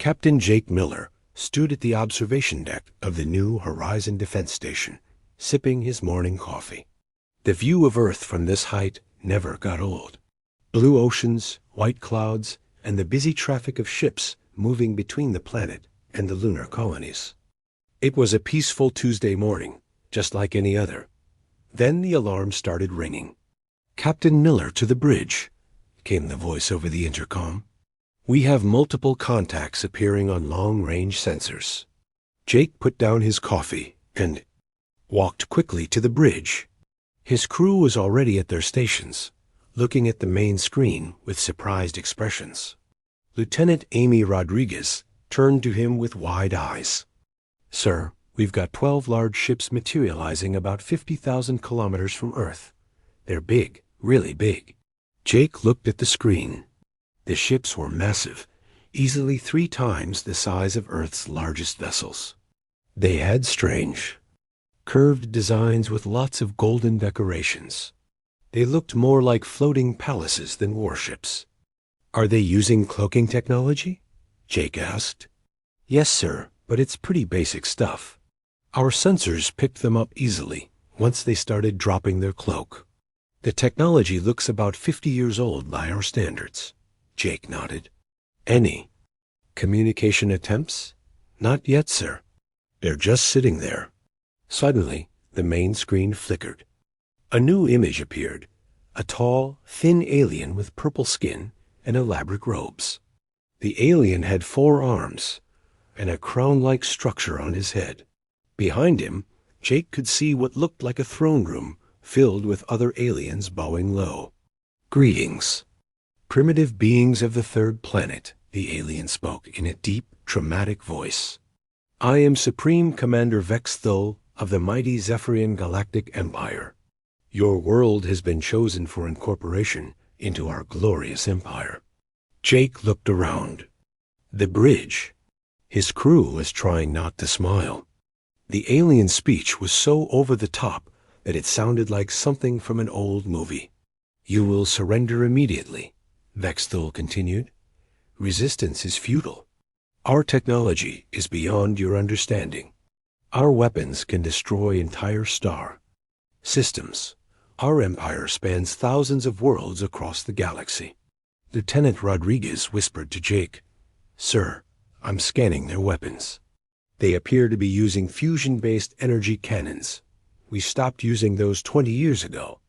Captain Jake Miller stood at the observation deck of the New Horizon Defense Station, sipping his morning coffee. The view of Earth from this height never got old. Blue oceans, white clouds, and the busy traffic of ships moving between the planet and the lunar colonies. It was a peaceful Tuesday morning, just like any other. Then the alarm started ringing. "Captain Miller to the bridge," came the voice over the intercom. "We have multiple contacts appearing on long-range sensors." Jake put down his coffee and walked quickly to the bridge. His crew was already at their stations, looking at the main screen with surprised expressions. Lieutenant Amy Rodriguez turned to him with wide eyes. "Sir, we've got 12 large ships materializing about 50,000 kilometers from Earth. They're big, really big." Jake looked at the screen. The ships were massive, easily 3 times the size of Earth's largest vessels. They had strange, curved designs with lots of golden decorations. They looked more like floating palaces than warships. "Are they using cloaking technology?" Jake asked. "Yes, sir, but it's pretty basic stuff. Our sensors picked them up easily once they started dropping their cloak. The technology looks about 50 years old by our standards." Jake nodded. "Any communication attempts?" "Not yet, sir. They're just sitting there." Suddenly, the main screen flickered. A new image appeared, a tall, thin alien with purple skin and elaborate robes. The alien had 4 arms and a crown-like structure on his head. Behind him, Jake could see what looked like a throne room filled with other aliens bowing low. "Greetings, primitive beings of the 3rd planet," the alien spoke in a deep, dramatic voice. "I am Supreme Commander Vexthul of the mighty Zephyrian Galactic Empire. Your world has been chosen for incorporation into our glorious empire." Jake looked around. The bridge. His crew was trying not to smile. The alien speech was so over the top that it sounded like something from an old movie. "You will surrender immediately," Vexthul continued. "Resistance is futile. Our technology is beyond your understanding. Our weapons can destroy entire star systems. Our empire spans thousands of worlds across the galaxy." Lieutenant Rodriguez whispered to Jake, "Sir, I'm scanning their weapons. They appear to be using fusion-based energy cannons. We stopped using those 20 years ago."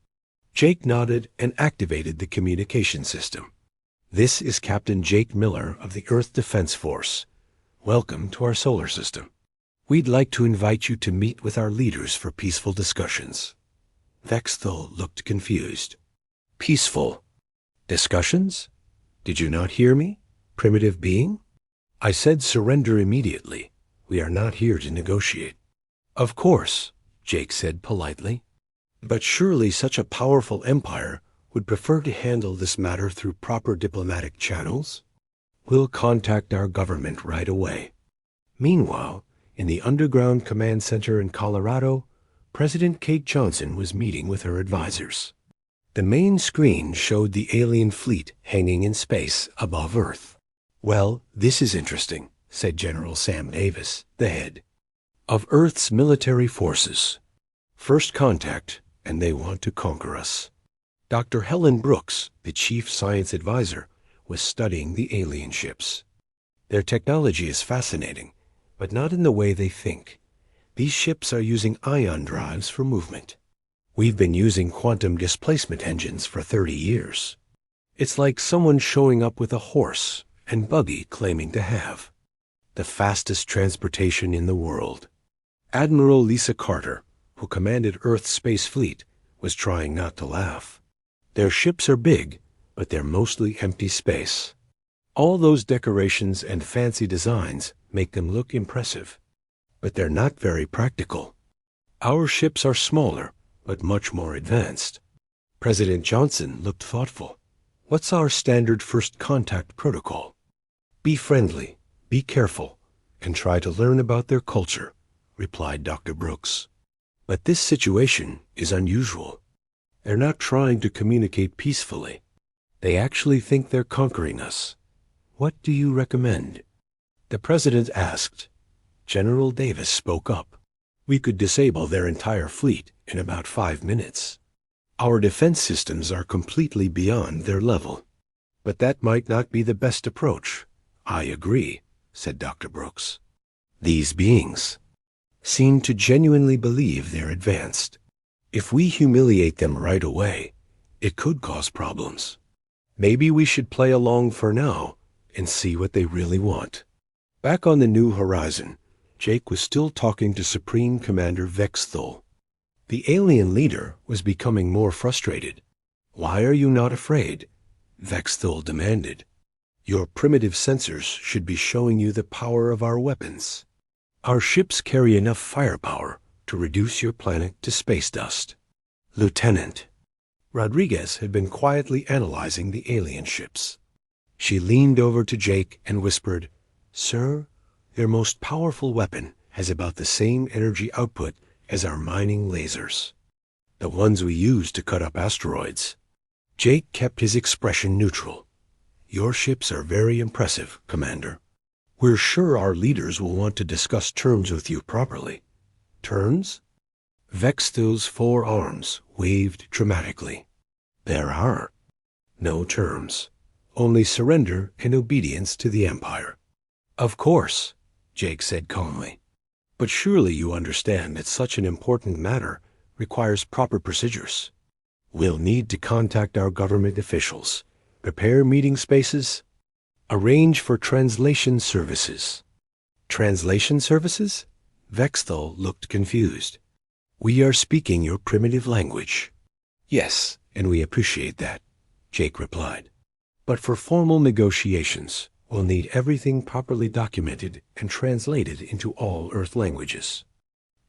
Jake nodded and activated the communication system. "This is Captain Jake Miller of the Earth Defense Force. Welcome to our solar system. We'd like to invite you to meet with our leaders for peaceful discussions." Vexthul looked confused. "Peaceful discussions? Did you not hear me, primitive being? I said surrender immediately. We are not here to negotiate." "Of course," Jake said politely. "But surely such a powerful empire would prefer to handle this matter through proper diplomatic channels." "We'll contact our government right away." Meanwhile, in the underground command center in Colorado, President Kate Johnson was meeting with her advisors. The main screen showed the alien fleet hanging in space above Earth. "Well, this is interesting," said General Sam Davis, the head of Earth's military forces. "First contact, and they want to conquer us." Dr. Helen Brooks, the chief science advisor, was studying the alien ships. "Their technology is fascinating, but not in the way they think. These ships are using ion drives for movement. We've been using quantum displacement engines for 30 years. It's like someone showing up with a horse and buggy claiming to have the fastest transportation in the world." Admiral Lisa Carter, who commanded Earth's space fleet, was trying not to laugh. "Their ships are big, but they're mostly empty space. All those decorations and fancy designs make them look impressive, but they're not very practical. Our ships are smaller, but much more advanced." President Johnson looked thoughtful. "What's our standard first contact protocol?" "Be friendly, be careful, and try to learn about their culture," replied Dr. Brooks. "But this situation is unusual. They're not trying to communicate peacefully. They actually think they're conquering us. What do you recommend?" The president asked. General Davis spoke up. We could disable their entire fleet in about 5 minutes. Our defense systems are completely beyond their level. But that might not be the best approach. I agree, said Dr. Brooks. These beings seem to genuinely believe they're advanced. If we humiliate them right away, it could cause problems. Maybe we should play along for now and see what they really want. Back on the New Horizon, Jake was still talking to Supreme Commander Vexthul. The alien leader was becoming more frustrated. Why are you not afraid? Vexthul demanded. Your primitive sensors should be showing you the power of our weapons. Our ships carry enough firepower to reduce your planet to space dust. Lieutenant. Rodriguez had been quietly analyzing the alien ships. She leaned over to Jake and whispered, Sir, their most powerful weapon has about the same energy output as our mining lasers, the ones we use to cut up asteroids. Jake kept his expression neutral. Your ships are very impressive, Commander. We're sure our leaders will want to discuss terms with you properly. Terms? Vexthul's 4 arms waved dramatically. There are no terms, only surrender and obedience to the Empire. Of course, Jake said calmly. But surely you understand that such an important matter requires proper procedures. We'll need to contact our government officials, prepare meeting spaces, arrange for translation services. Translation services? Vexthul looked confused. We are speaking your primitive language. Yes, and we appreciate that, Jake replied. But for formal negotiations, we'll need everything properly documented and translated into all Earth languages.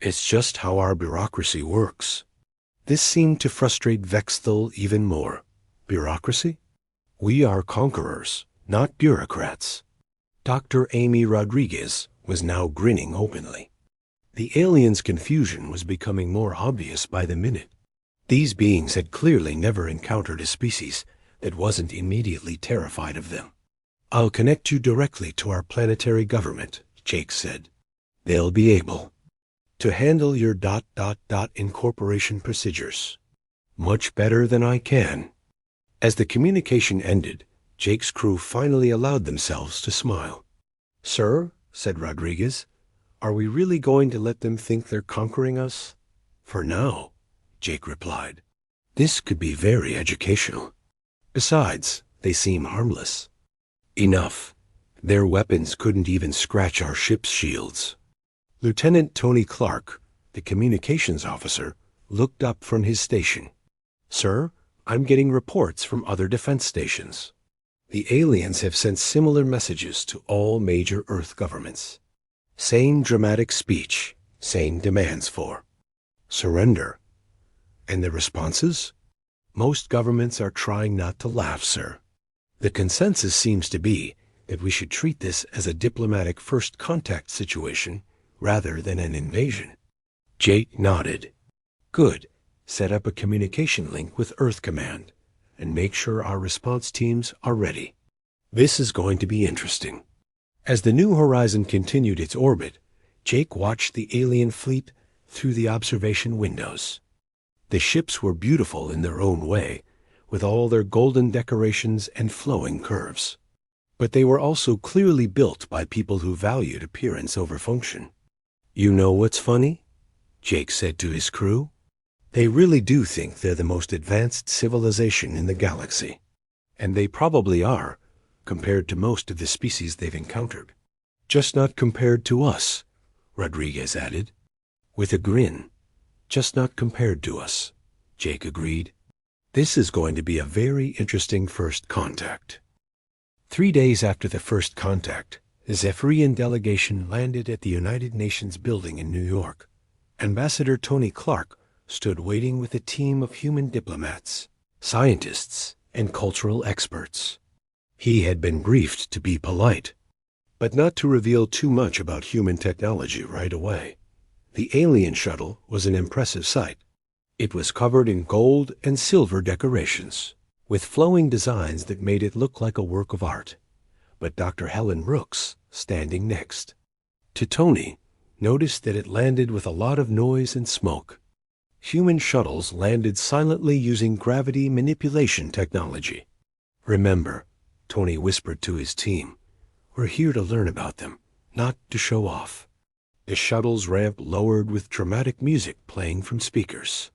It's just how our bureaucracy works. This seemed to frustrate Vexthul even more. Bureaucracy? We are conquerors, not bureaucrats. Dr. Amy Rodriguez was now grinning openly. The aliens' confusion was becoming more obvious by the minute. These beings had clearly never encountered a species that wasn't immediately terrified of them. I'll connect you directly to our planetary government, Jake said. They'll be able to handle your ... incorporation procedures much better than I can. As the communication ended, Jake's crew finally allowed themselves to smile. Sir, said Rodriguez, are we really going to let them think they're conquering us? For now, Jake replied. This could be very educational. Besides, they seem harmless. Enough. Their weapons couldn't even scratch our ship's shields. Lieutenant Tony Clark, the communications officer, looked up from his station. Sir, I'm getting reports from other defense stations. The aliens have sent similar messages to all major Earth governments. Same dramatic speech, same demands for surrender. And the responses? Most governments are trying not to laugh, sir. The consensus seems to be that we should treat this as a diplomatic first contact situation rather than an invasion. Jake nodded. Good. Set up a communication link with Earth Command and make sure our response teams are ready. This is going to be interesting. As the New Horizon continued its orbit, Jake watched the alien fleet through the observation windows. The ships were beautiful in their own way, with all their golden decorations and flowing curves. But they were also clearly built by people who valued appearance over function. You know what's funny? Jake said to his crew. They really do think they're the most advanced civilization in the galaxy. And they probably are, compared to most of the species they've encountered. Just not compared to us, Rodriguez added. With a grin. Just not compared to us, Jake agreed. This is going to be a very interesting first contact. 3 days after the first contact, the Zephyrian delegation landed at the United Nations building in New York. Ambassador Tony Clark stood waiting with a team of human diplomats, scientists, and cultural experts. He had been briefed to be polite, but not to reveal too much about human technology right away. The alien shuttle was an impressive sight. It was covered in gold and silver decorations, with flowing designs that made it look like a work of art. but Dr. Helen Brooks, standing next to Tony, noticed that it landed with a lot of noise and smoke. Human shuttles landed silently using gravity manipulation technology. "Remember," Tony whispered to his team, "we're here to learn about them, not to show off." The shuttle's ramp lowered with dramatic music playing from speakers.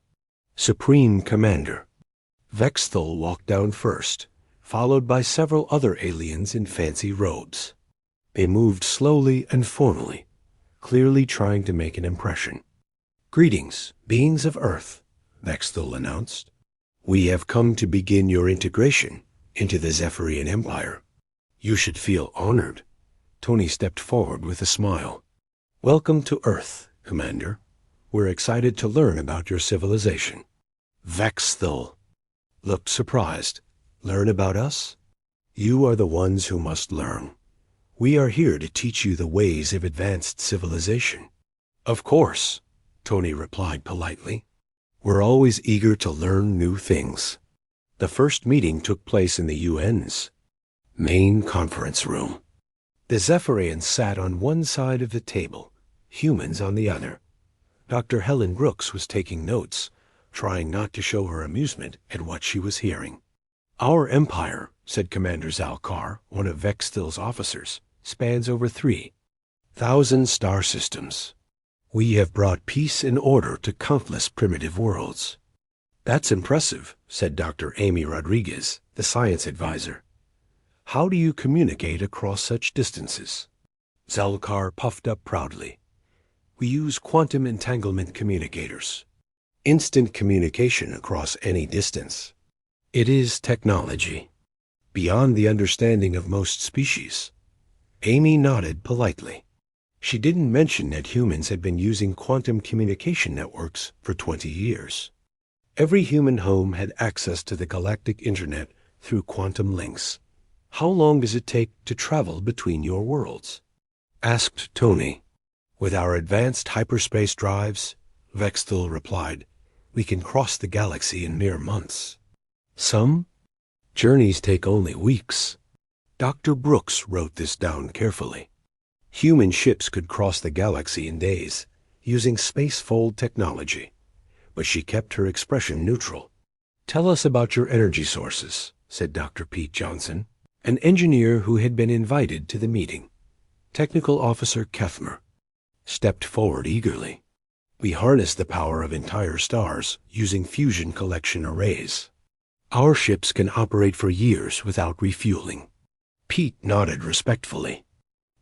Supreme Commander Vexthal walked down first, followed by several other aliens in fancy robes. They moved slowly and formally, clearly trying to make an impression. "Greetings, beings of Earth," Vexthal announced. "We have come to begin your integration into the Zephyrian Empire. You should feel honored." Tony stepped forward with a smile. "Welcome to Earth, Commander. We're excited to learn about your civilization." Vexthal looked surprised. "Learn about us? You are the ones who must learn. We are here to teach you the ways of advanced civilization." "Of course," Tony replied politely. "We're always eager to learn new things." The first meeting took place in the UN's main conference room. The Zephyrians sat on one side of the table, humans on the other. Dr. Helen Brooks was taking notes, trying not to show her amusement at what she was hearing. "Our empire," said Commander Zalkar, one of Vexthal's officers, "spans over 3,000 star systems. We have brought peace and order to countless primitive worlds." "That's impressive," said Dr. Amy Rodriguez, the science advisor. "How do you communicate across such distances?" Zalkar puffed up proudly. "We use quantum entanglement communicators. Instant communication across any distance. It is technology beyond the understanding of most species." Amy nodded politely. She didn't mention that humans had been using quantum communication networks for 20 years. Every human home had access to the galactic internet through quantum links. "How long does it take to travel between your worlds?" asked Tony. "With our advanced hyperspace drives," Vexthal replied, "we can cross the galaxy in mere months. Some journeys take only weeks." Dr. Brooks wrote this down carefully. Human ships could cross the galaxy in days, using spacefold technology, but she kept her expression neutral. "Tell us about your energy sources," said Dr. Pete Johnson, an engineer who had been invited to the meeting. Technical Officer Kethmer stepped forward eagerly. "We harness the power of entire stars using fusion collection arrays. Our ships can operate for years without refueling." Pete nodded respectfully.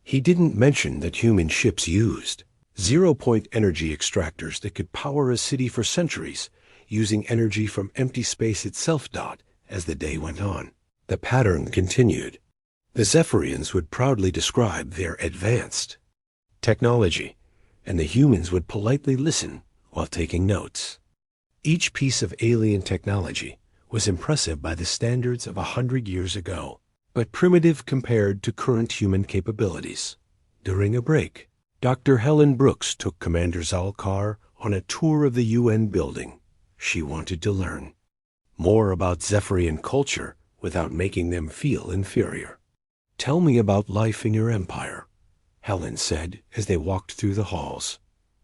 He didn't mention that human ships used zero-point energy extractors that could power a city for centuries, using energy from empty space itself. As the day went on, the pattern continued. The Zephyrians would proudly describe their advanced technology, and the humans would politely listen while taking notes. Each piece of alien technology was impressive by the standards of 100 years ago, but primitive compared to current human capabilities. During a break, Dr. Helen Brooks took Commander Zalkar on a tour of the UN building. She wanted to learn more about Zephyrian culture without making them feel inferior. "Tell me about life in your empire," Helen said as they walked through the halls.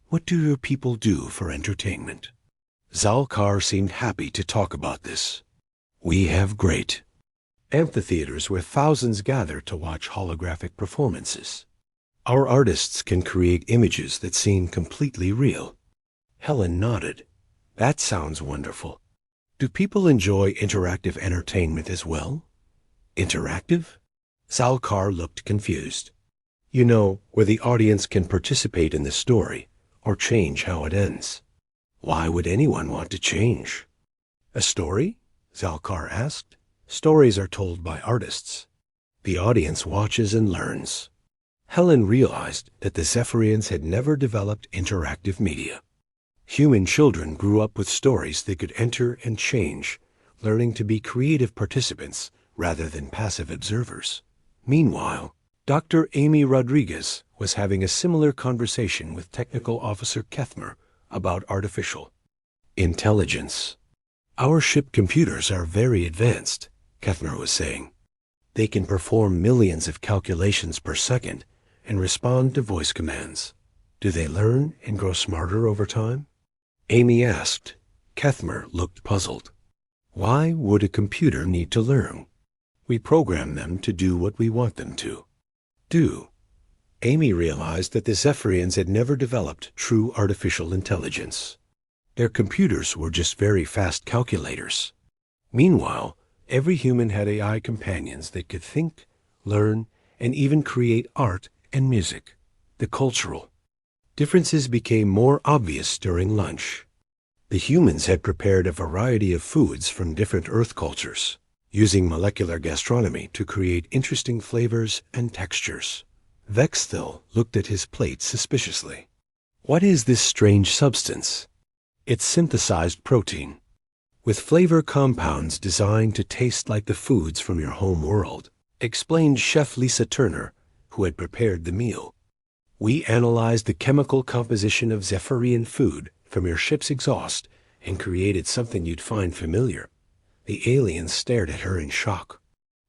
"What do your people do for entertainment?" Zalkar seemed happy to talk about this. "We have great amphitheaters where thousands gather to watch holographic performances. Our artists can create images that seem completely real." Helen nodded. "That sounds wonderful. Do people enjoy interactive entertainment as well?" "Interactive?" Zalkar looked confused. "You know, where the audience can participate in the story or change how it ends." "Why would anyone want to change?" "A story?" Zalkar asked. "Stories are told by artists. The audience watches and learns." Helen realized that the Zephyrians had never developed interactive media. Human children grew up with stories they could enter and change, learning to be creative participants rather than passive observers. Meanwhile, Dr. Amy Rodriguez was having a similar conversation with Technical Officer Kethmer about artificial intelligence. "Our ship computers are very advanced," Kethmer was saying. They can perform millions of calculations per second and respond to voice commands. Do they learn and grow smarter over time? Amy asked. Kethmer looked puzzled. Why would a computer need to learn? We program them to do what we want them to do. Amy realized that the Zephyrians had never developed true artificial intelligence. Their computers were just very fast calculators. Meanwhile, every human had AI companions that could think, learn, and even create art and music. The cultural differences became more obvious during lunch. The humans had prepared a variety of foods from different Earth cultures, using molecular gastronomy to create interesting flavors and textures. Vexthil looked at his plate suspiciously. What is this strange substance? It's synthesized protein, with flavor compounds designed to taste like the foods from your home world, explained Chef Lisa Turner, who had prepared the meal. We analyzed the chemical composition of Zephyrian food from your ship's exhaust and created something you'd find familiar. The aliens stared at her in shock.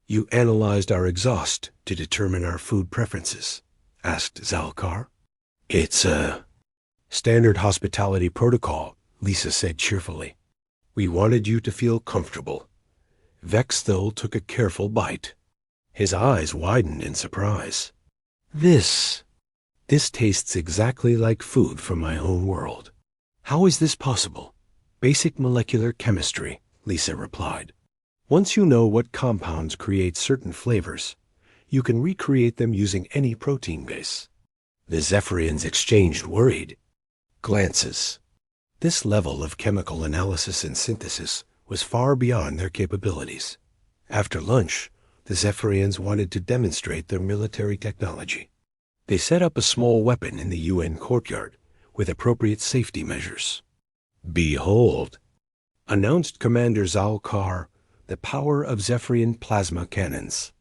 You analyzed our exhaust to determine our food preferences? Asked Zalkar. It's a standard hospitality protocol, Lisa said cheerfully. We wanted you to feel comfortable. Vexthil took a careful bite. His eyes widened in surprise. This tastes exactly like food from my home world. How is this possible? Basic molecular chemistry, Lisa replied. Once you know what compounds create certain flavors, you can recreate them using any protein base. The Zephyrians exchanged worried glances. This level of chemical analysis and synthesis was far beyond their capabilities. After lunch, the Zephyrians wanted to demonstrate their military technology. They set up a small weapon in the UN courtyard with appropriate safety measures. Behold, announced Commander Zalkar, the power of Zephyrian plasma cannons.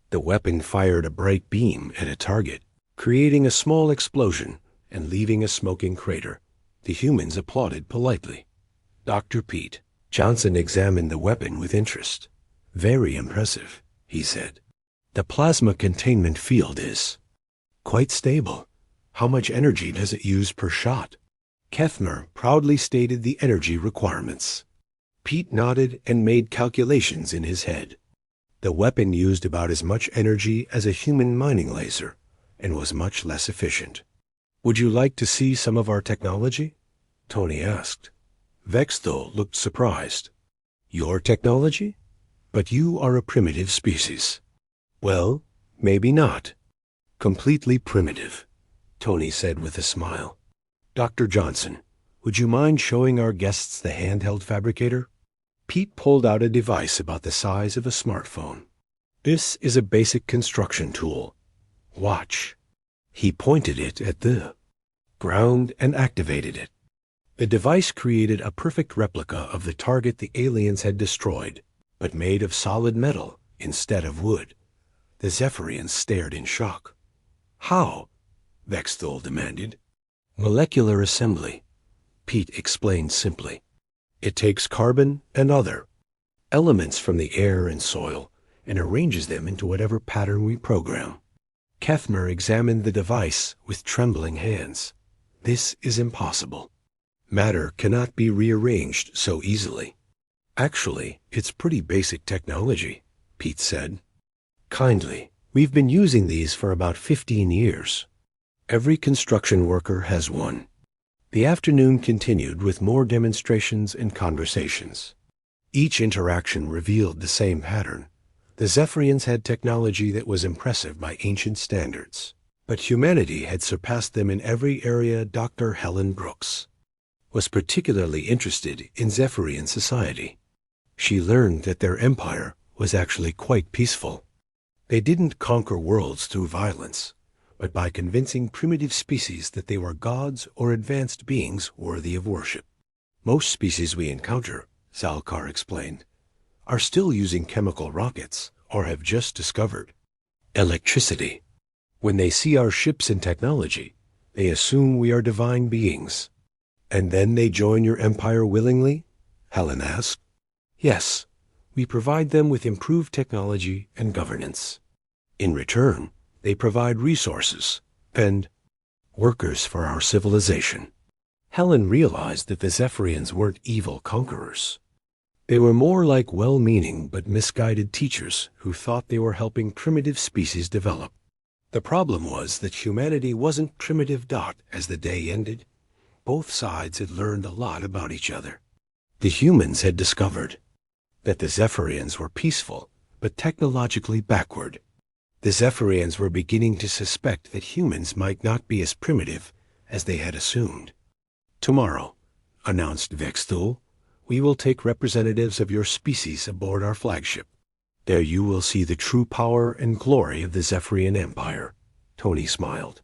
The weapon fired a bright beam at a target, creating a small explosion and leaving a smoking crater. The humans applauded politely. Dr. Pete Johnson examined the weapon with interest. Very impressive, he said. The plasma containment field is quite stable. How much energy does it use per shot? Kethmer proudly stated the energy requirements. Pete nodded and made calculations in his head. The weapon used about as much energy as a human mining laser and was much less efficient. Would you like to see some of our technology? Tony asked. Vexthil looked surprised. Your technology? But you are a primitive species. Well, maybe not. Completely primitive, Tony said with a smile. Dr. Johnson, would you mind showing our guests the handheld fabricator? Pete pulled out a device about the size of a smartphone. This is a basic construction tool. Watch. He pointed it at the ground and activated it. The device created a perfect replica of the target the aliens had destroyed, but made of solid metal instead of wood. The Zephyrians stared in shock. How? Vexthil demanded. Molecular assembly, Pete explained simply. It takes carbon and other elements from the air and soil and arranges them into whatever pattern we program. Kethmer examined the device with trembling hands. This is impossible. Matter cannot be rearranged so easily. Actually, it's pretty basic technology, Pete said. Kindly, we've been using these for about 15 years. Every construction worker has one. The afternoon continued with more demonstrations and conversations. Each interaction revealed the same pattern. The Zephyrians had technology that was impressive by ancient standards, but humanity had surpassed them in every area. Dr. Helen Brooks was particularly interested in Zephyrian society. She learned that their empire was actually quite peaceful. They didn't conquer worlds through violence, but by convincing primitive species that they were gods or advanced beings worthy of worship. Most species we encounter, Zalkar explained, are still using chemical rockets or have just discovered electricity. When they see our ships and technology, they assume we are divine beings. And then they join your empire willingly? Helen asked. Yes, we provide them with improved technology and governance. In return, they provide resources and workers for our civilization. Helen realized that the Zephyrians weren't evil conquerors. They were more like well-meaning but misguided teachers who thought they were helping primitive species develop. The problem was that humanity wasn't primitive. As the day ended, both sides had learned a lot about each other. The humans had discovered that the Zephyrians were peaceful but technologically backward. The Zephyrians were beginning to suspect that humans might not be as primitive as they had assumed. "Tomorrow," announced Vexthul, "we will take representatives of your species aboard our flagship. There you will see the true power and glory of the Zephyrian Empire." Tony smiled.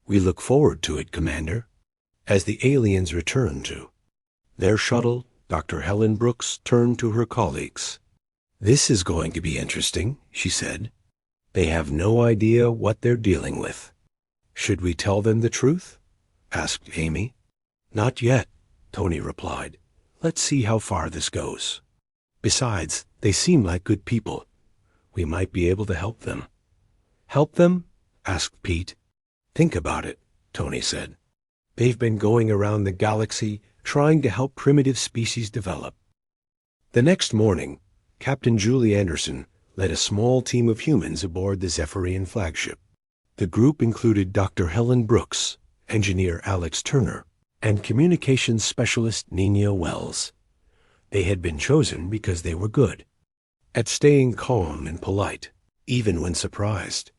"We look forward to it, Commander." As the aliens returned to their shuttle, Dr. Helen Brooks turned to her colleagues. "This is going to be interesting," she said. "They have no idea what they're dealing with." "Should we tell them the truth?" asked Amy. "Not yet," Tony replied. "Let's see how far this goes. Besides, they seem like good people. We might be able to help them." "Help them?" asked Pete. "Think about it," Tony said. "They've been going around the galaxy trying to help primitive species develop." The next morning, Captain Julie Anderson led a small team of humans aboard the Zephyrian flagship. The group included Dr. Helen Brooks, engineer Alex Turner, and communications specialist Nina Wells. They had been chosen because they were good at staying calm and polite, even when surprised.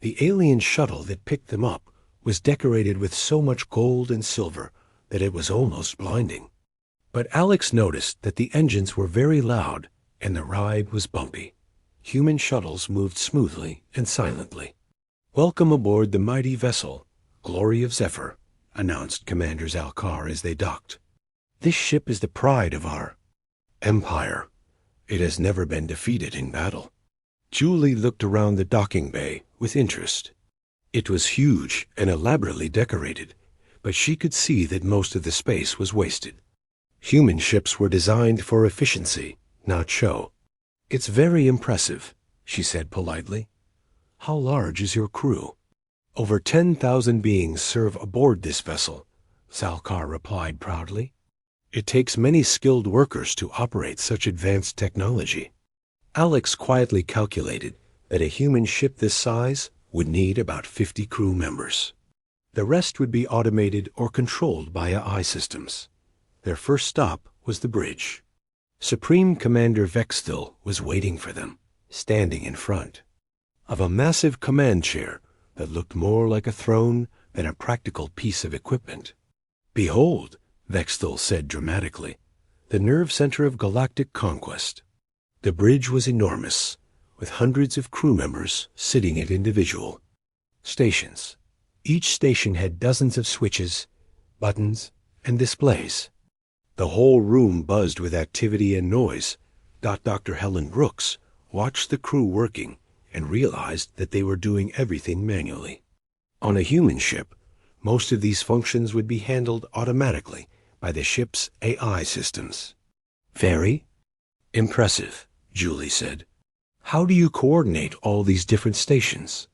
The alien shuttle that picked them up was decorated with so much gold and silver that it was almost blinding. But Alex noticed that the engines were very loud and the ride was bumpy. Human shuttles moved smoothly and silently. "Welcome aboard the mighty vessel, Glory of Zephyr," announced Commander Zalkar as they docked. "This ship is the pride of our empire. It has never been defeated in battle." Julie looked around the docking bay with interest. It was huge and elaborately decorated, but she could see that most of the space was wasted. Human ships were designed for efficiency, not show. "It's very impressive," she said politely. "How large is your crew?" "Over 10,000 beings serve aboard this vessel," Zalkar replied proudly. "It takes many skilled workers to operate such advanced technology." Alex quietly calculated that a human ship this size would need about 50 crew members. The rest would be automated or controlled by AI systems. Their first stop was the bridge. Supreme Commander Vexthul was waiting for them, standing in front of a massive command chair that looked more like a throne than a practical piece of equipment. "Behold," Vexthul said dramatically, "the nerve center of galactic conquest." The bridge was enormous, with hundreds of crew members sitting at individual stations. Each station had dozens of switches, buttons, and displays. The whole room buzzed with activity and noise. Dr. Helen Brooks watched the crew working and realized that they were doing everything manually. On a human ship, most of these functions would be handled automatically by the ship's AI systems. "Very impressive," Julie said. "How do you coordinate all these different stations?"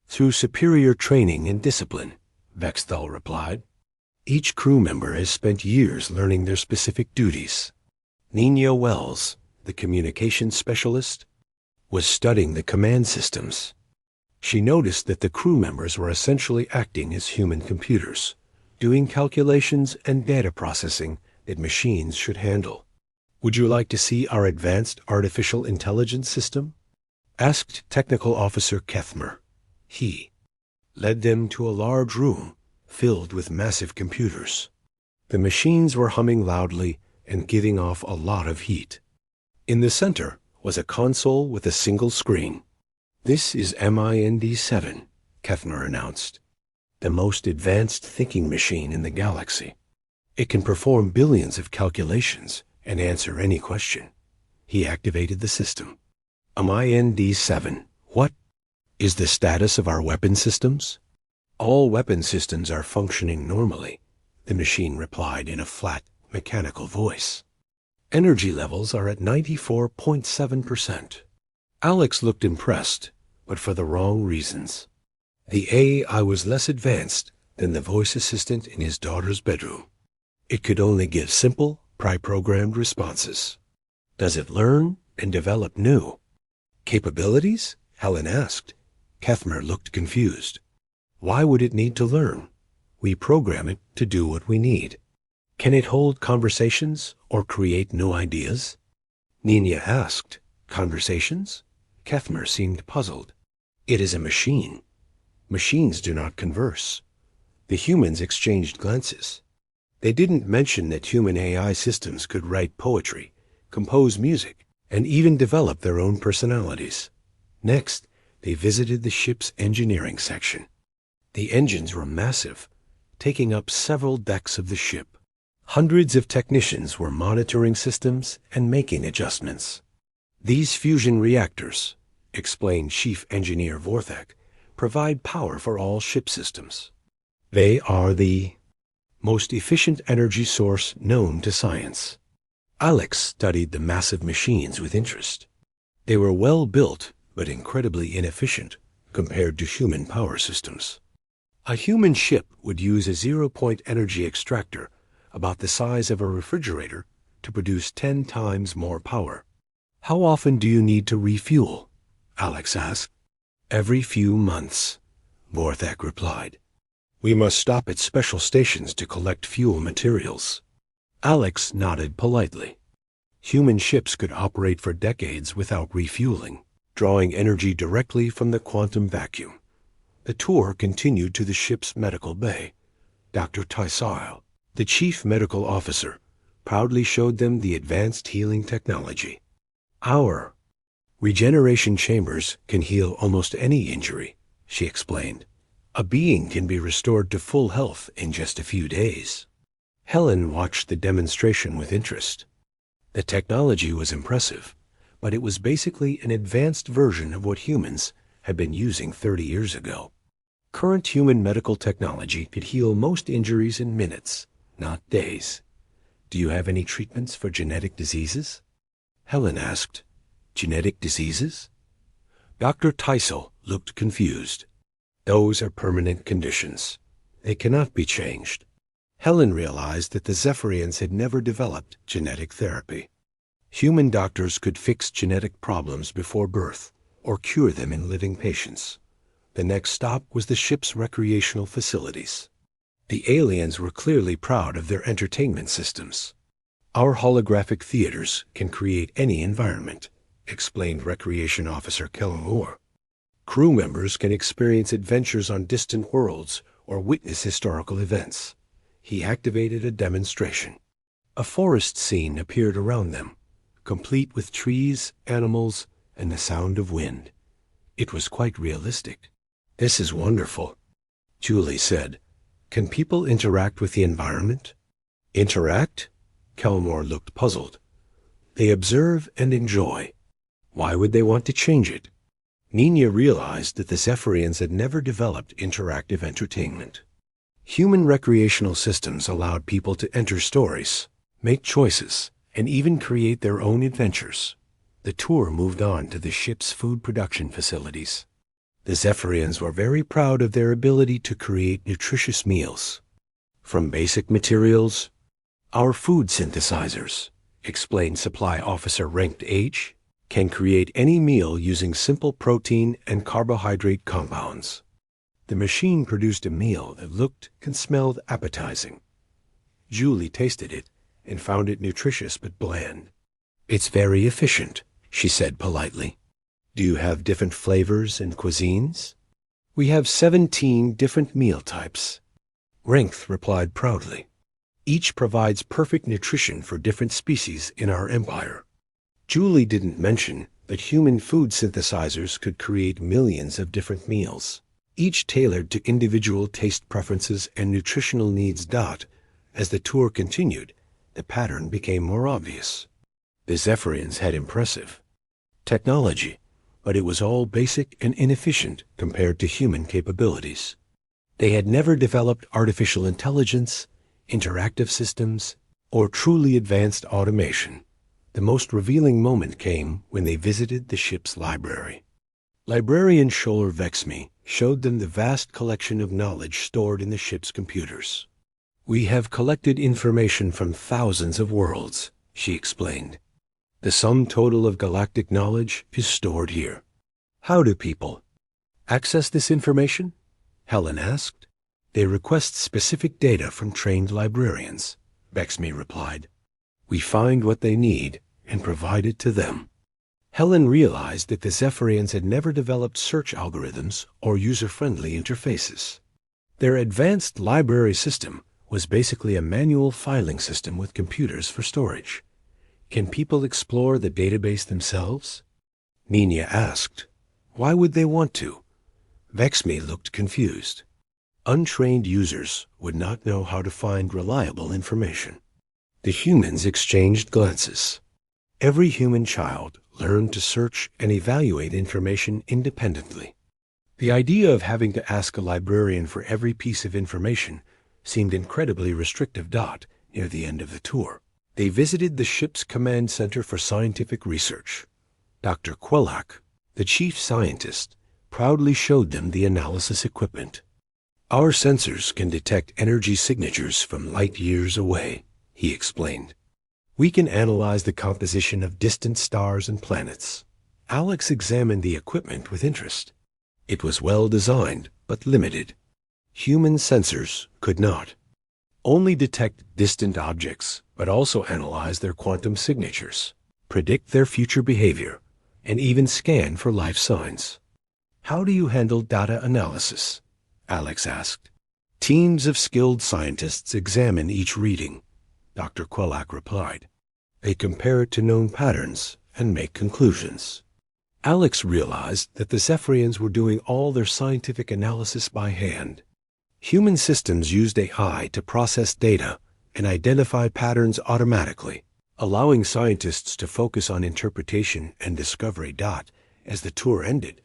"Through superior training and discipline," Vexthul replied. "Each crew member has spent years learning their specific duties." Nina Wells, the communications specialist, was studying the command systems. She noticed that the crew members were essentially acting as human computers, doing calculations and data processing that machines should handle. "Would you like to see our advanced artificial intelligence system?" asked Technical Officer Kethmer. He led them to a large room filled with massive computers. The machines were humming loudly and giving off a lot of heat. In the center was a console with a single screen. "This is MIND-7, Kethner announced, "the most advanced thinking machine in the galaxy. It can perform billions of calculations and answer any question." He activated the system. MIND-7, what is the status of our weapon systems? "All weapon systems are functioning normally," the machine replied in a flat, mechanical voice. Energy levels are at 94.7%. Alex looked impressed, but for the wrong reasons. The AI was less advanced than the voice assistant in his daughter's bedroom. It could only give simple, pre-programmed responses. Does it learn and develop new capabilities? Helen asked. Kethmer looked confused. Why would it need to learn? We program it to do what we need. Can it hold conversations or create new ideas? Nina asked. Conversations? Kethmer seemed puzzled. It is a machine. Machines do not converse. The humans exchanged glances. They didn't mention that human AI systems could write poetry, compose music, and even develop their own personalities. Next, they visited the ship's engineering section. The engines were massive, taking up several decks of the ship. Hundreds of technicians were monitoring systems and making adjustments. These fusion reactors, explained Chief Engineer Vorthak, provide power for all ship systems. They are the most efficient energy source known to science. Alex studied the massive machines with interest. They were well built, but incredibly inefficient compared to human power systems. A human ship would use a zero-point energy extractor about the size of a refrigerator to produce 10 times more power. How often do you need to refuel? Alex asked. Every few months, Vorthak replied. We must stop at special stations to collect fuel materials. Alex nodded politely. Human ships could operate for decades without refueling, drawing energy directly from the quantum vacuum. The tour continued to the ship's medical bay. Dr. Tysile, the chief medical officer, proudly showed them the advanced healing technology. Our regeneration chambers can heal almost any injury, she explained. A being can be restored to full health in just a few days. Helen watched the demonstration with interest. The technology was impressive, but it was basically an advanced version of what humans had been using 30 years ago. Current human medical technology could heal most injuries in minutes, not days. Do you have any treatments for genetic diseases? Helen asked. Genetic diseases? Dr. Tysel looked confused. Those are permanent conditions. They cannot be changed. Helen realized that the Zephyrians had never developed genetic therapy. Human doctors could fix genetic problems before birth or cure them in living patients. The next stop was the ship's recreational facilities. The aliens were clearly proud of their entertainment systems. Our holographic theaters can create any environment, explained Recreation Officer Kellamore. Crew members can experience adventures on distant worlds or witness historical events. He activated a demonstration. A forest scene appeared around them, complete with trees, animals, and the sound of wind. It was quite realistic. This is wonderful, Julie said. Can people interact with the environment? Interact? Kelmore looked puzzled. They observe and enjoy. Why would they want to change it? Nina realized that the Zephyrians had never developed interactive entertainment. Human recreational systems allowed people to enter stories, make choices, and even create their own adventures. The tour moved on to the ship's food production facilities. The Zephyrians were very proud of their ability to create nutritious meals. From basic materials, our food synthesizers, explained Supply Officer Ranked H, can create any meal using simple protein and carbohydrate compounds. The machine produced a meal that looked and smelled appetizing. Julie tasted it and found it nutritious but bland. It's very efficient, she said politely. Do you have different flavors and cuisines? We have 17 different meal types. Renth replied proudly. Each provides perfect nutrition for different species in our empire. Julie didn't mention that human food synthesizers could create millions of different meals, each tailored to individual taste preferences and nutritional needs. As the tour continued, the pattern became more obvious. The Zephyrians had impressive technology, but it was all basic and inefficient compared to human capabilities. They had never developed artificial intelligence, interactive systems, or truly advanced automation. The most revealing moment came when they visited the ship's library. Librarian Scholar Vexme showed them the vast collection of knowledge stored in the ship's computers. "We have collected information from thousands of worlds," she explained. "The sum total of galactic knowledge is stored here." "How do people access this information?" Helen asked. "They request specific data from trained librarians," Vexme replied. "We find what they need and provide it to them." Helen realized that the Zephyrians had never developed search algorithms or user-friendly interfaces. Their advanced library system was basically a manual filing system with computers for storage. "Can people explore the database themselves?" Nina asked. "Why would they want to?" Vexme looked confused. Untrained users would not know how to find reliable information. The humans exchanged glances. Every human child learned to search and evaluate information independently. The idea of having to ask a librarian for every piece of information seemed incredibly restrictive. Near the end of the tour, they visited the ship's command center for scientific research. Dr. Quellack, the chief scientist, proudly showed them the analysis equipment. "Our sensors can detect energy signatures from light years away," he explained. "We can analyze the composition of distant stars and planets." Alex examined the equipment with interest. It was well designed, but limited. Human sensors could not only detect distant objects, but also analyze their quantum signatures, predict their future behavior, and even scan for life signs. "How do you handle data analysis?" Alex asked. "Teams of skilled scientists examine each reading," Dr. Quellack replied. "They compare it to known patterns and make conclusions." Alex realized that the Zephyrians were doing all their scientific analysis by hand. Human systems used AI to process data and identify patterns automatically, allowing scientists to focus on interpretation and discovery. As the tour ended,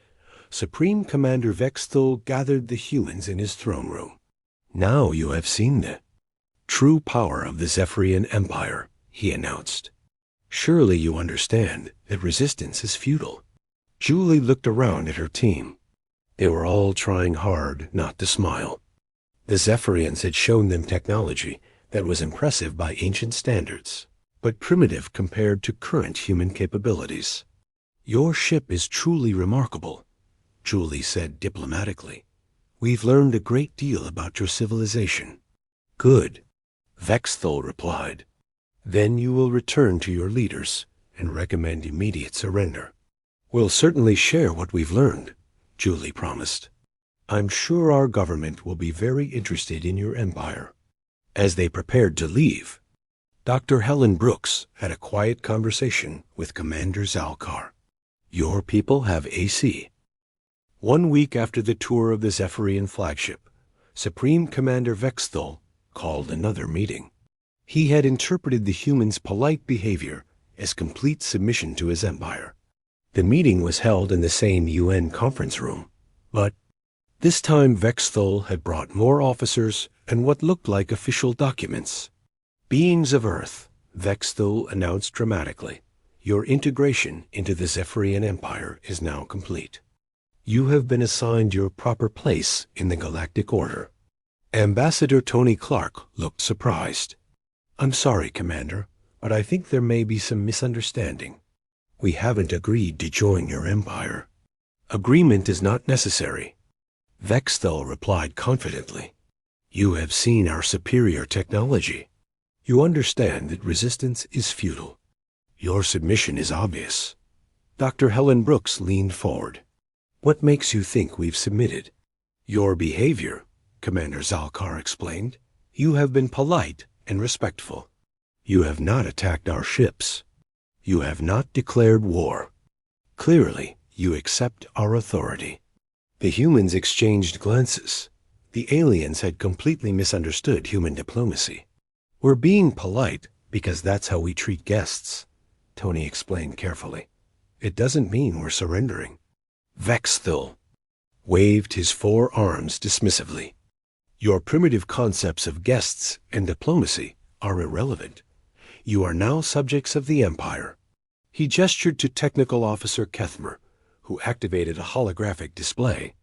Supreme Commander Vexthul gathered the humans in his throne room. "Now you have seen the true power of the Zephyrian Empire," he announced. "Surely you understand that resistance is futile." Julie looked around at her team. They were all trying hard not to smile. The Zephyrians had shown them technology that was impressive by ancient standards, but primitive compared to current human capabilities. "Your ship is truly remarkable," Julie said diplomatically. "We've learned a great deal about your civilization." "Good," Vexthul replied. "Then you will return to your leaders and recommend immediate surrender." "We'll certainly share what we've learned," Julie promised. "I'm sure our government will be very interested in your empire." As they prepared to leave, Dr. Helen Brooks had a quiet conversation with Commander Zalkar. "Your people have AC." 1 week after the tour of the Zephyrian flagship, Supreme Commander Vexthul called another meeting. He had interpreted the humans' polite behavior as complete submission to his empire. The meeting was held in the same UN conference room, but this time Vexthul had brought more officers and what looked like official documents. "Beings of Earth," Vexthul announced dramatically, "your integration into the Zephyrian Empire is now complete. You have been assigned your proper place in the Galactic Order." Ambassador Tony Clark looked surprised. "I'm sorry, Commander, but I think there may be some misunderstanding. We haven't agreed to join your empire." "Agreement is not necessary," Vexthul replied confidently. "You have seen our superior technology. You understand that resistance is futile. Your submission is obvious." Dr. Helen Brooks leaned forward. "What makes you think we've submitted?" "Your behavior," Commander Zalkar explained. "You have been polite and respectful. You have not attacked our ships. You have not declared war. Clearly, you accept our authority." The humans exchanged glances. The aliens had completely misunderstood human diplomacy. "We're being polite because that's how we treat guests," Tony explained carefully. "It doesn't mean we're surrendering." Vexthul waved his 4 arms dismissively. "Your primitive concepts of guests and diplomacy are irrelevant. You are now subjects of the Empire, He gestured to Technical Officer Kethmer, who activated a holographic display.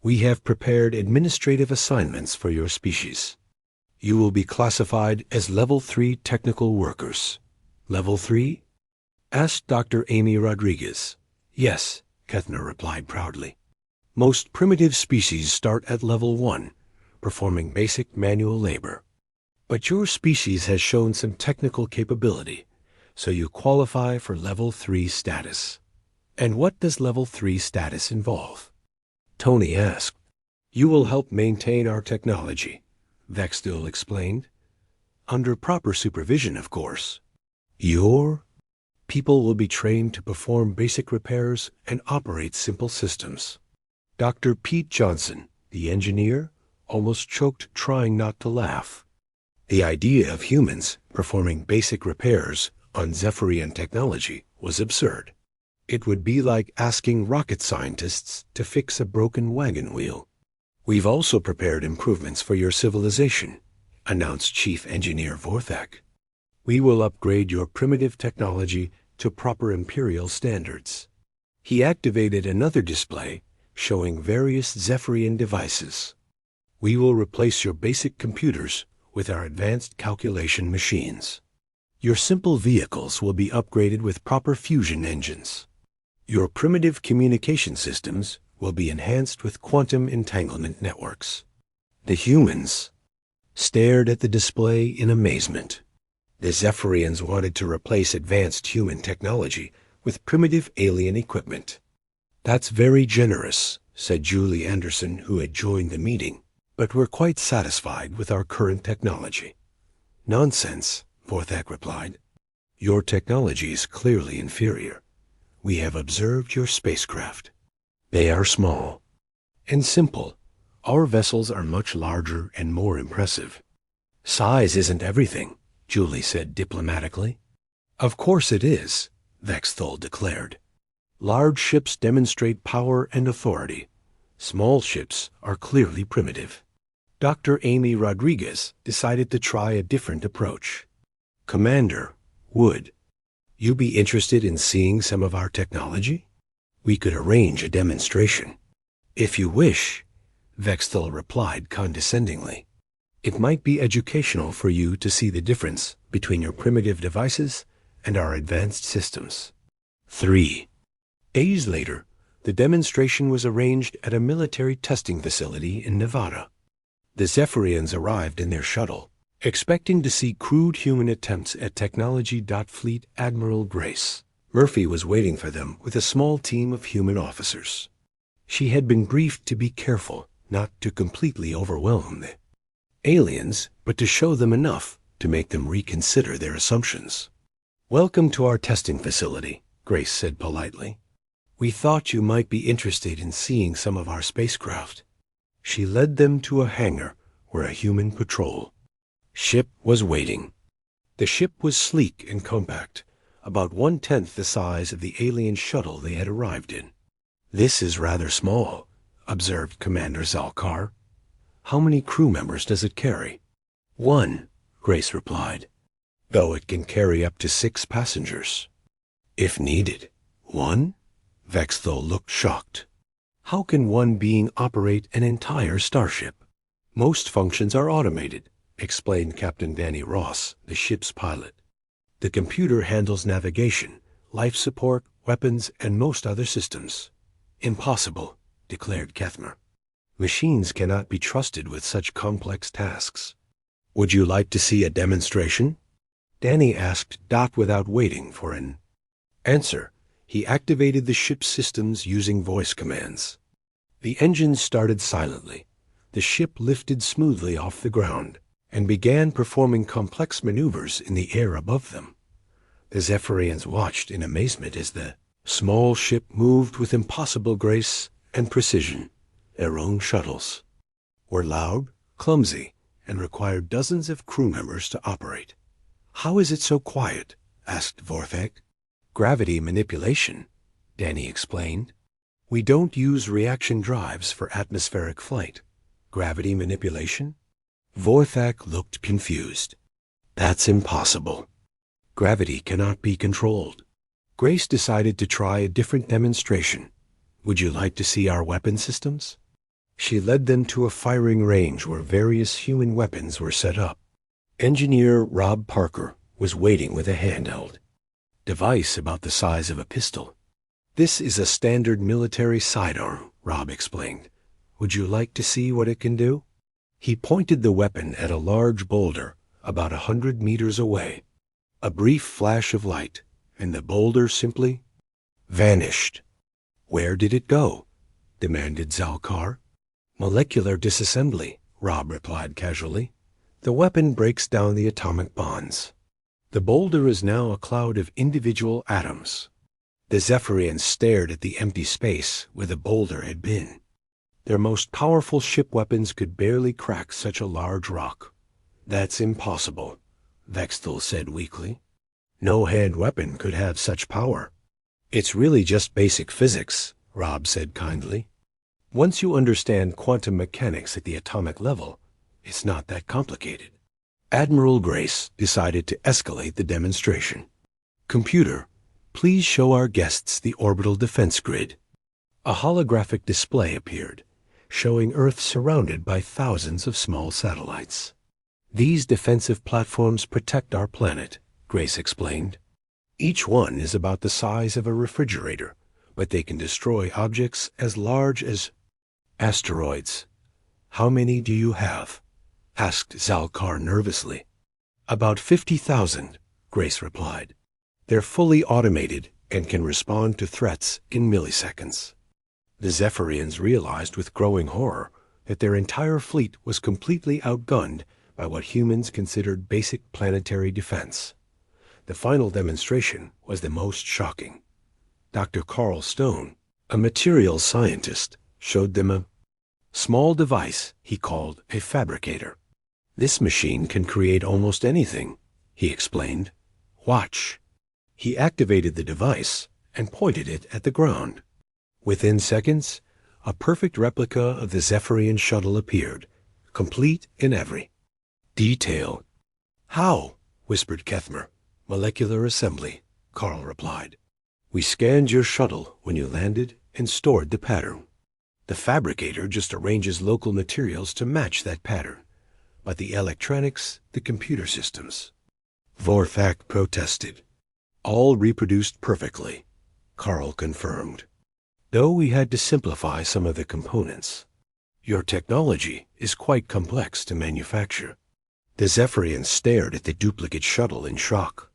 "We have prepared administrative assignments for your species. You will be classified as Level 3 technical workers." "Level 3?" asked Dr. Amy Rodriguez. "Yes," Kethner replied proudly. "Most primitive species start at Level 1, performing basic manual labor. But your species has shown some technical capability, so you qualify for Level 3 status." "And what does Level 3 status involve?" Tony asked. "You will help maintain our technology," Vextil explained. "Under proper supervision, of course. Your people will be trained to perform basic repairs and operate simple systems." Dr. Pete Johnson, the engineer, almost choked trying not to laugh. The idea of humans performing basic repairs on Zephyrian technology was absurd. It would be like asking rocket scientists to fix a broken wagon wheel. "We've also prepared improvements for your civilization," announced Chief Engineer Vorthak. "We will upgrade your primitive technology to proper Imperial standards." He activated another display showing various Zephyrian devices. "We will replace your basic computers with our advanced calculation machines. Your simple vehicles will be upgraded with proper fusion engines. Your primitive communication systems will be enhanced with quantum entanglement networks." The humans stared at the display in amazement. The Zephyrians wanted to replace advanced human technology with primitive alien equipment. "That's very generous," said Julie Anderson, who had joined the meeting, "but we're quite satisfied with our current technology." "Nonsense," Vorthak replied. "Your technology is clearly inferior. We have observed your spacecraft. They are small and simple. Our vessels are much larger and more impressive." "Size isn't everything," Julie said diplomatically. "Of course it is," Vexthol declared. "Large ships demonstrate power and authority. Small ships are clearly primitive." Dr. Amy Rodriguez decided to try a different approach. "Commander, would you be interested in seeing some of our technology? We could arrange a demonstration." "If you wish," Vexthol replied condescendingly. "It might be educational for you to see the difference between your primitive devices and our advanced systems." 3 days later, the demonstration was arranged at a military testing facility in Nevada. The Zephyrians arrived in their shuttle, expecting to see crude human attempts at technology. Fleet Admiral Grace Murphy was waiting for them with a small team of human officers. She had been briefed to be careful not to completely overwhelm the aliens, but to show them enough to make them reconsider their assumptions. "Welcome to our testing facility," Grace said politely. "We thought you might be interested in seeing some of our spacecraft." She led them to a hangar where a human patrol ship was waiting. The ship was sleek and compact, about 1/10 the size of the alien shuttle they had arrived in. "This is rather small," observed Commander Zalkar. "How many crew members does it carry?" "One," Grace replied, "though it can carry up to 6 passengers. If needed." "One?" Vexthol looked shocked. "How can one being operate an entire starship?" "Most functions are automated," explained Captain Danny Ross, the ship's pilot. "The computer handles navigation, life support, weapons, and most other systems." "Impossible," declared Kethmer. "Machines cannot be trusted with such complex tasks." "Would you like to see a demonstration?" Danny asked Dot without waiting for an answer. He activated the ship's systems using voice commands. The engines started silently. The ship lifted smoothly off the ground and began performing complex maneuvers in the air above them. The Zephyrians watched in amazement as the small ship moved with impossible grace and precision. Their own shuttles were loud, clumsy, and required dozens of crew members to operate. "How is it so quiet?" asked Vorthak. "Gravity manipulation," Danny explained. "We don't use reaction drives for atmospheric flight." "Gravity manipulation?" Vorthak looked confused. "That's impossible. Gravity cannot be controlled." Grace decided to try a different demonstration. Would you like to see our weapon systems? She led them to a firing range where various human weapons were set up. Engineer Rob Parker was waiting with a handheld device about the size of a pistol. This is a standard military sidearm, Rob explained. Would you like to see what it can do? He pointed the weapon at a large boulder about 100 meters away. A brief flash of light, and the boulder simply vanished. Where did it go? Demanded Zalkar. Molecular disassembly, Rob replied casually. The weapon breaks down the atomic bonds. The boulder is now a cloud of individual atoms. The Zephyrians stared at the empty space where the boulder had been. Their most powerful ship weapons could barely crack such a large rock. That's impossible, Vexthal said weakly. No hand weapon could have such power. It's really just basic physics, Rob said kindly. Once you understand quantum mechanics at the atomic level, it's not that complicated. Admiral Grace decided to escalate the demonstration. Computer, please show our guests the orbital defense grid. A holographic display appeared, showing Earth surrounded by thousands of small satellites. These defensive platforms protect our planet, Grace explained. Each one is about the size of a refrigerator, but they can destroy objects as large as asteroids. How many do you have? Asked Zalkar nervously. About 50,000, Grace replied. They're fully automated and can respond to threats in milliseconds. The Zephyrians realized with growing horror that their entire fleet was completely outgunned by what humans considered basic planetary defense. The final demonstration was the most shocking. Dr. Carl Stone, a materials scientist, showed them a small device he called a fabricator. This machine can create almost anything, he explained. Watch. He activated the device and pointed it at the ground. Within seconds, a perfect replica of the Zephyrian shuttle appeared, complete in every detail. How? Whispered Kethmer. Molecular assembly, Carl replied. We scanned your shuttle when you landed and stored the pattern. The fabricator just arranges local materials to match that pattern, but the electronics, the computer systems. Vorthak protested. All reproduced perfectly, Carl confirmed. Though we had to simplify some of the components. Your technology is quite complex to manufacture. The Zephyrians stared at the duplicate shuttle in shock.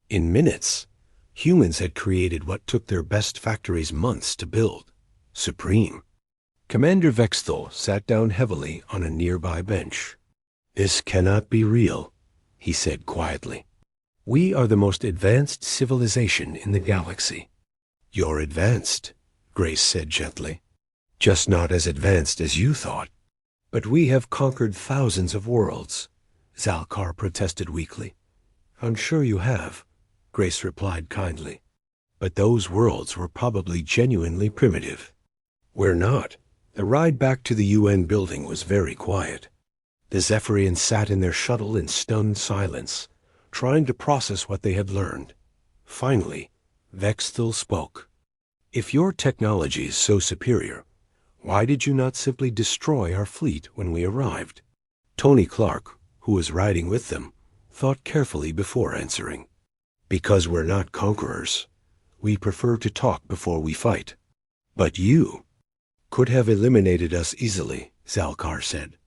In minutes, humans had created what took their best factories months to build. Supreme. Commander Vexthal sat down heavily on a nearby bench. This cannot be real, he said quietly. We are the most advanced civilization in the galaxy. You're advanced, Grace said gently. Just not as advanced as you thought. But we have conquered thousands of worlds, Zalkar protested weakly. I'm sure you have, Grace replied kindly. But those worlds were probably genuinely primitive. We're not. The ride back to the UN building was very quiet. The Zephyrians sat in their shuttle in stunned silence, trying to process what they had learned. Finally, Vexthal spoke. If your technology is so superior, why did you not simply destroy our fleet when we arrived? Tony Clark, who was riding with them, thought carefully before answering. Because we're not conquerors. We prefer to talk before we fight. But you could have eliminated us easily, Zalkar said.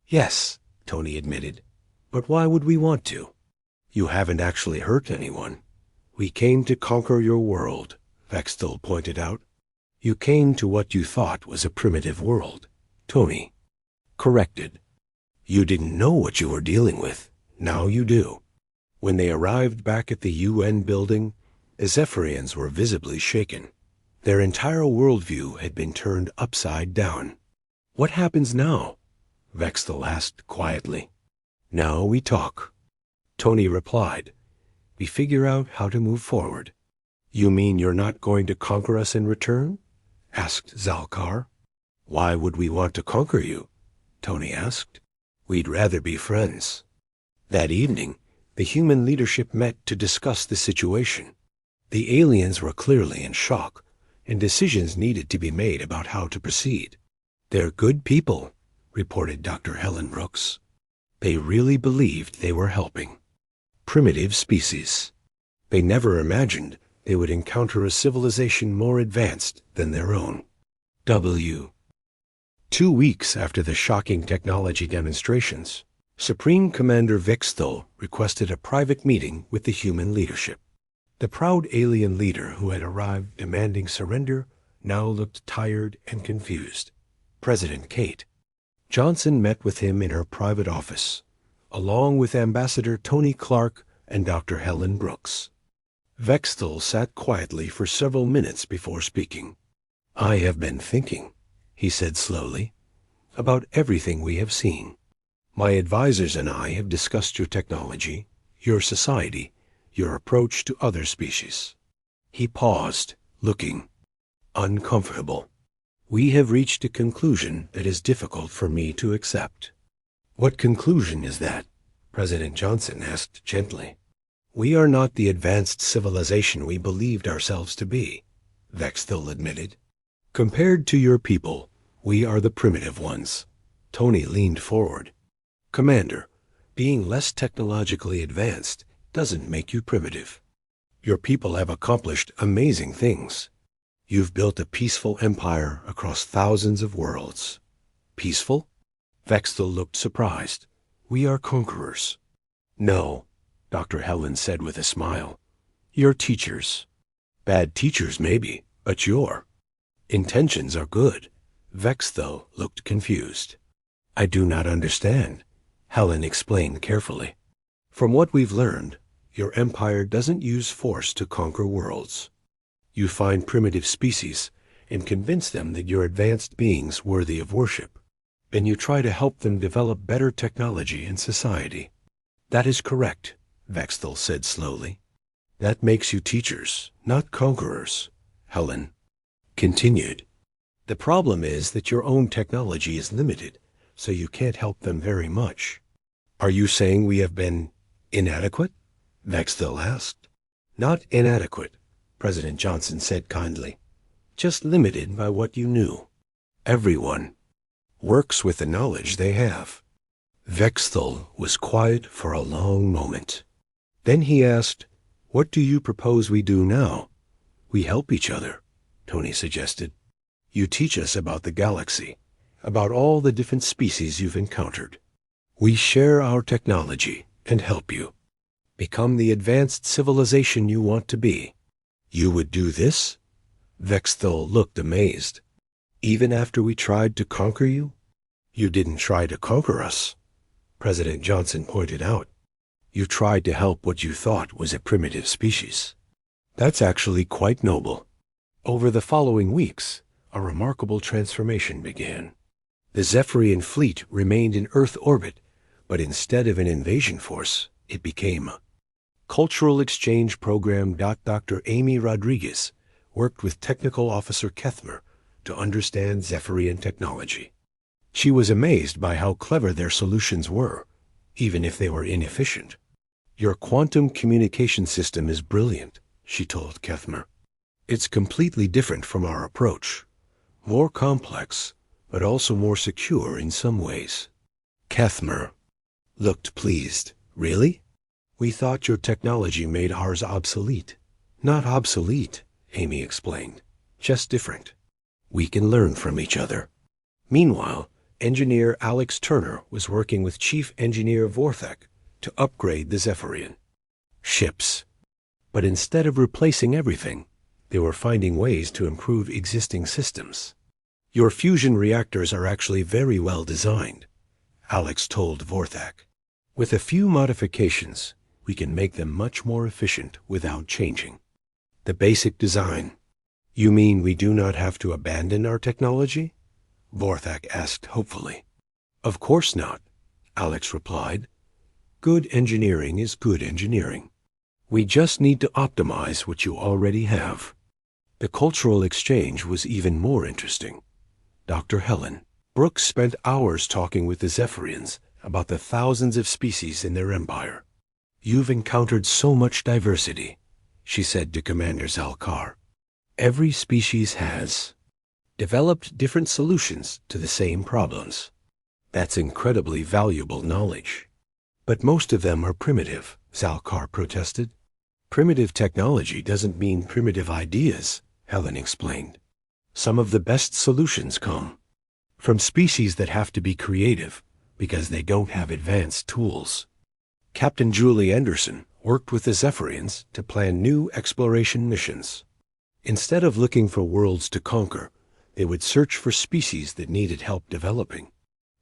Yes, Tony admitted. But why would we want to? You haven't actually hurt anyone. We came to conquer your world, Vexthal pointed out. You came to what you thought was a primitive world, Tony corrected. You didn't know what you were dealing with. Now you do. When they arrived back at the UN building, the Zephyrians were visibly shaken. Their entire worldview had been turned upside down. What happens now? Vexthal asked quietly. Now we talk, Tony replied. We figure out how to move forward. You mean you're not going to conquer us in return? Asked Zalkar. Why would we want to conquer you? Tony asked. We'd rather be friends. That evening, the human leadership met to discuss the situation. The aliens were clearly in shock, and decisions needed to be made about how to proceed. "They're good people," reported Dr. Helen Brooks. "They really believed they were helping. Primitive species. They never imagined they would encounter a civilization more advanced than their own." 2 weeks after the shocking technology demonstrations, Supreme Commander Vexthal requested a private meeting with the human leadership. The proud alien leader who had arrived demanding surrender now looked tired and confused. President Kate Johnson met with him in her private office, along with Ambassador Tony Clark and Dr. Helen Brooks. Vexthal sat quietly for several minutes before speaking. "I have been thinking," he said slowly, "about everything we have seen. My advisors and I have discussed your technology, your society, your approach to other species." He paused, looking uncomfortable. "We have reached a conclusion that is difficult for me to accept." "What conclusion is that?" President Johnson asked gently. "We are not the advanced civilization we believed ourselves to be," Vexthal admitted. "Compared to your people, we are the primitive ones." Tony leaned forward. "Commander, being less technologically advanced doesn't make you primitive. Your people have accomplished amazing things. You've built a peaceful empire across thousands of worlds." "Peaceful?" Vexthal looked surprised. "We are conquerors." "No," Dr. Helen said with a smile. "You're teachers. Bad teachers, maybe, but your intentions are good." Vexthal looked confused. "I do not understand," Helen explained carefully. "From what we've learned, your empire doesn't use force to conquer worlds. You find primitive species and convince them that you're advanced beings worthy of worship. Then you try to help them develop better technology and society." "That is correct," Vexthal said slowly. "That makes you teachers, not conquerors," Helen continued. "The problem is that your own technology is limited, so you can't help them very much." "Are you saying we have been inadequate?" Vexthal asked. "Not inadequate," President Johnson said kindly. "Just limited by what you knew. Everyone works with the knowledge they have." Vexthal was quiet for a long moment. Then he asked, "What do you propose we do now?" "We help each other," Tony suggested. "You teach us about the galaxy, about all the different species you've encountered. We share our technology and help you become the advanced civilization you want to be." "You would do this?" Vexthal looked amazed. "Even after we tried to conquer you?" "You didn't try to conquer us," President Johnson pointed out. "You tried to help what you thought was a primitive species. That's actually quite noble." Over the following weeks, a remarkable transformation began. The Zephyrian fleet remained in Earth orbit, but instead of an invasion force, it became a cultural exchange program. Dr. Amy Rodriguez worked with Technical Officer Kethmer to understand Zephyrian technology. She was amazed by how clever their solutions were, even if they were inefficient. "Your quantum communication system is brilliant," she told Kethmer. "It's completely different from our approach. More complex, but also more secure in some ways." Kethmer looked pleased. "Really? We thought your technology made ours obsolete." "Not obsolete," Amy explained. "Just different. We can learn from each other." Meanwhile, engineer Alex Turner was working with Chief Engineer Vorthak to upgrade the Zephyrian ships. But instead of replacing everything, they were finding ways to improve existing systems. "Your fusion reactors are actually very well designed," Alex told Vorthak. "With a few modifications, we can make them much more efficient without changing the basic design." "You mean we do not have to abandon our technology?" Vorthak asked hopefully. "Of course not," Alex replied. "Good engineering is good engineering. We just need to optimize what you already have." The cultural exchange was even more interesting. Dr. Helen Brooks spent hours talking with the Zephyrians about the thousands of species in their empire. "You've encountered so much diversity. she said to Commander Zalkar. Every species has developed different solutions to the same problems. That's incredibly valuable knowledge. But most of them are primitive, Zalkar protested. Primitive technology doesn't mean primitive ideas, Helen explained. Some of the best solutions come from species that have to be creative because they don't have advanced tools. Captain Julie Anderson worked with the Zephyrians to plan new exploration missions. Instead of looking for worlds to conquer, they would search for species that needed help developing.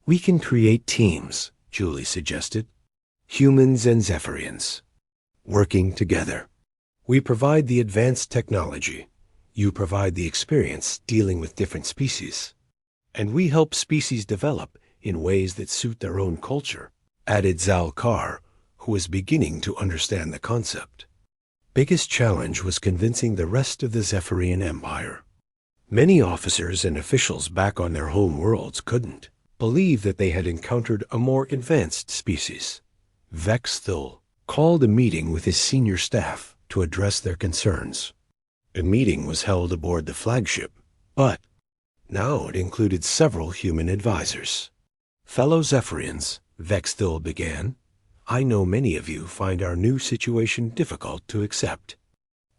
We can create teams, Julie suggested. Humans and Zephyrians, working together. We provide the advanced technology. You provide the experience dealing with different species. And we help species develop in ways that suit their own culture, added Zalkar, who was beginning to understand the concept. Biggest challenge was convincing the rest of the Zephyrian Empire. Many officers and officials back on their home worlds couldn't believe that they had encountered a more advanced species. Vexthul called a meeting with his senior staff to address their concerns. A meeting was held aboard the flagship, but now it included several human advisors. Fellow Zephyrians, Vexthul began, I know many of you find our new situation difficult to accept.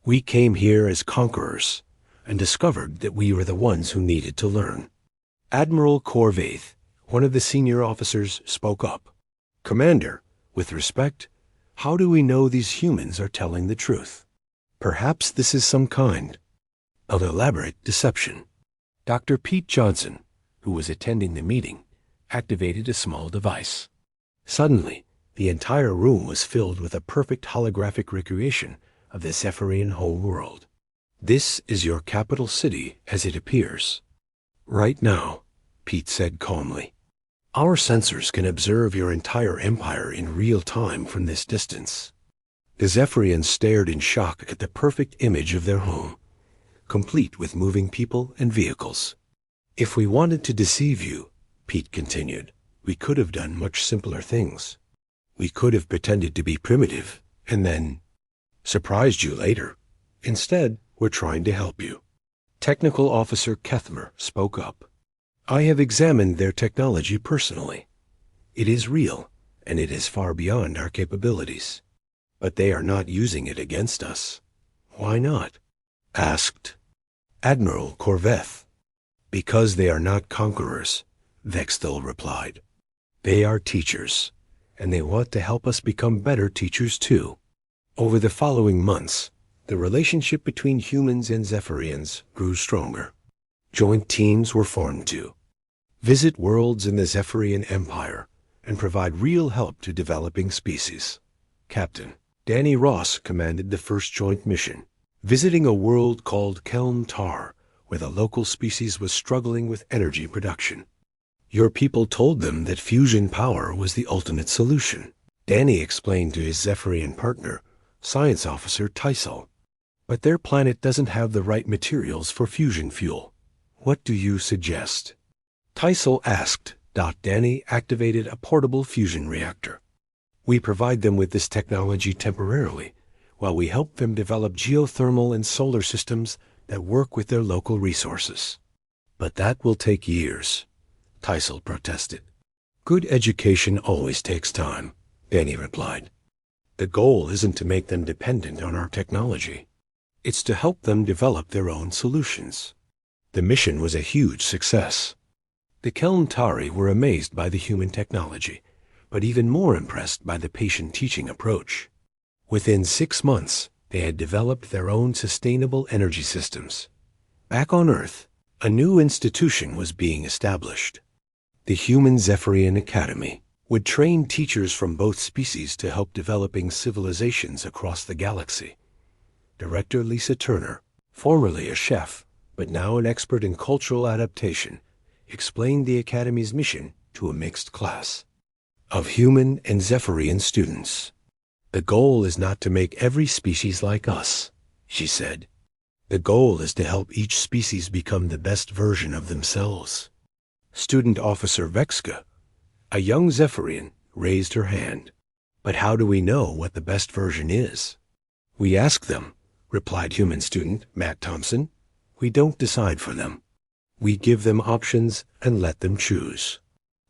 We came here as conquerors and discovered that we were the ones who needed to learn. Admiral Corvaith, one of the senior officers, spoke up. Commander, with respect, how do we know these humans are telling the truth? Perhaps this is some kind of elaborate deception. Dr. Pete Johnson, who was attending the meeting, activated a small device. Suddenly, the entire room was filled with a perfect holographic recreation of the Zephyrian home world. This is your capital city as it appears. Right now, Pete said calmly. Our sensors can observe your entire empire in real time from this distance. The Zephyrians stared in shock at the perfect image of their home, complete with moving people and vehicles. If we wanted to deceive you, Pete continued, we could have done much simpler things. We could have pretended to be primitive and then surprised you later. Instead, we're trying to help you. Technical Officer Kethmer spoke up. I have examined their technology personally. It is real, and it is far beyond our capabilities. But they are not using it against us. Why not? Asked Admiral Corveth. Because they are not conquerors, Vexthul replied. They are teachers, and they want to help us become better teachers too. Over the following months, the relationship between humans and Zephyrians grew stronger. Joint teams were formed to visit worlds in the Zephyrian Empire and provide real help to developing species. Captain Danny Ross commanded the first joint mission, visiting a world called Kelm Tar, where the local species was struggling with energy production. Your people told them that fusion power was the ultimate solution, Danny explained to his Zephyrian partner, Science Officer Tysel. But their planet doesn't have the right materials for fusion fuel. What do you suggest? Tysel asked. Danny activated a portable fusion reactor. We provide them with this technology temporarily, while we help them develop geothermal and solar systems that work with their local resources. But that will take years, Tysel protested. Good education always takes time, Danny replied. The goal isn't to make them dependent on our technology. It's to help them develop their own solutions. The mission was a huge success. The Kelmtari were amazed by the human technology, but even more impressed by the patient teaching approach. Within 6 months, they had developed their own sustainable energy systems. Back on Earth, a new institution was being established. The Human Zephyrian Academy would train teachers from both species to help developing civilizations across the galaxy. Director Lisa Turner, formerly a chef, but now an expert in cultural adaptation, explained the Academy's mission to a mixed class of human and Zephyrian students. The goal is not to make every species like us, she said. The goal is to help each species become the best version of themselves. Student Officer Vexka, a young Zephyrian, raised her hand. But how do we know what the best version is? We ask them, replied human student Matt Thompson. We don't decide for them. We give them options and let them choose.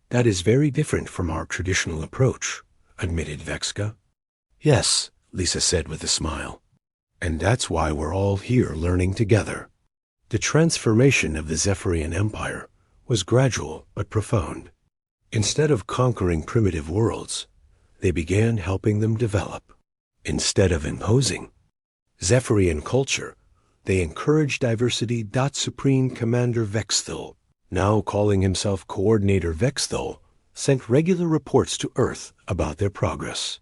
That is very different from our traditional approach, admitted Vexka. Yes, Lisa said with a smile. And that's why we're all here learning together. The transformation of the Zephyrian Empire was gradual but profound. Instead of conquering primitive worlds, they began helping them develop. Instead of imposing Zephyrian culture, they encouraged diversity. Supreme Commander Vexthul, now calling himself Coordinator Vexthul, sent regular reports to Earth about their progress.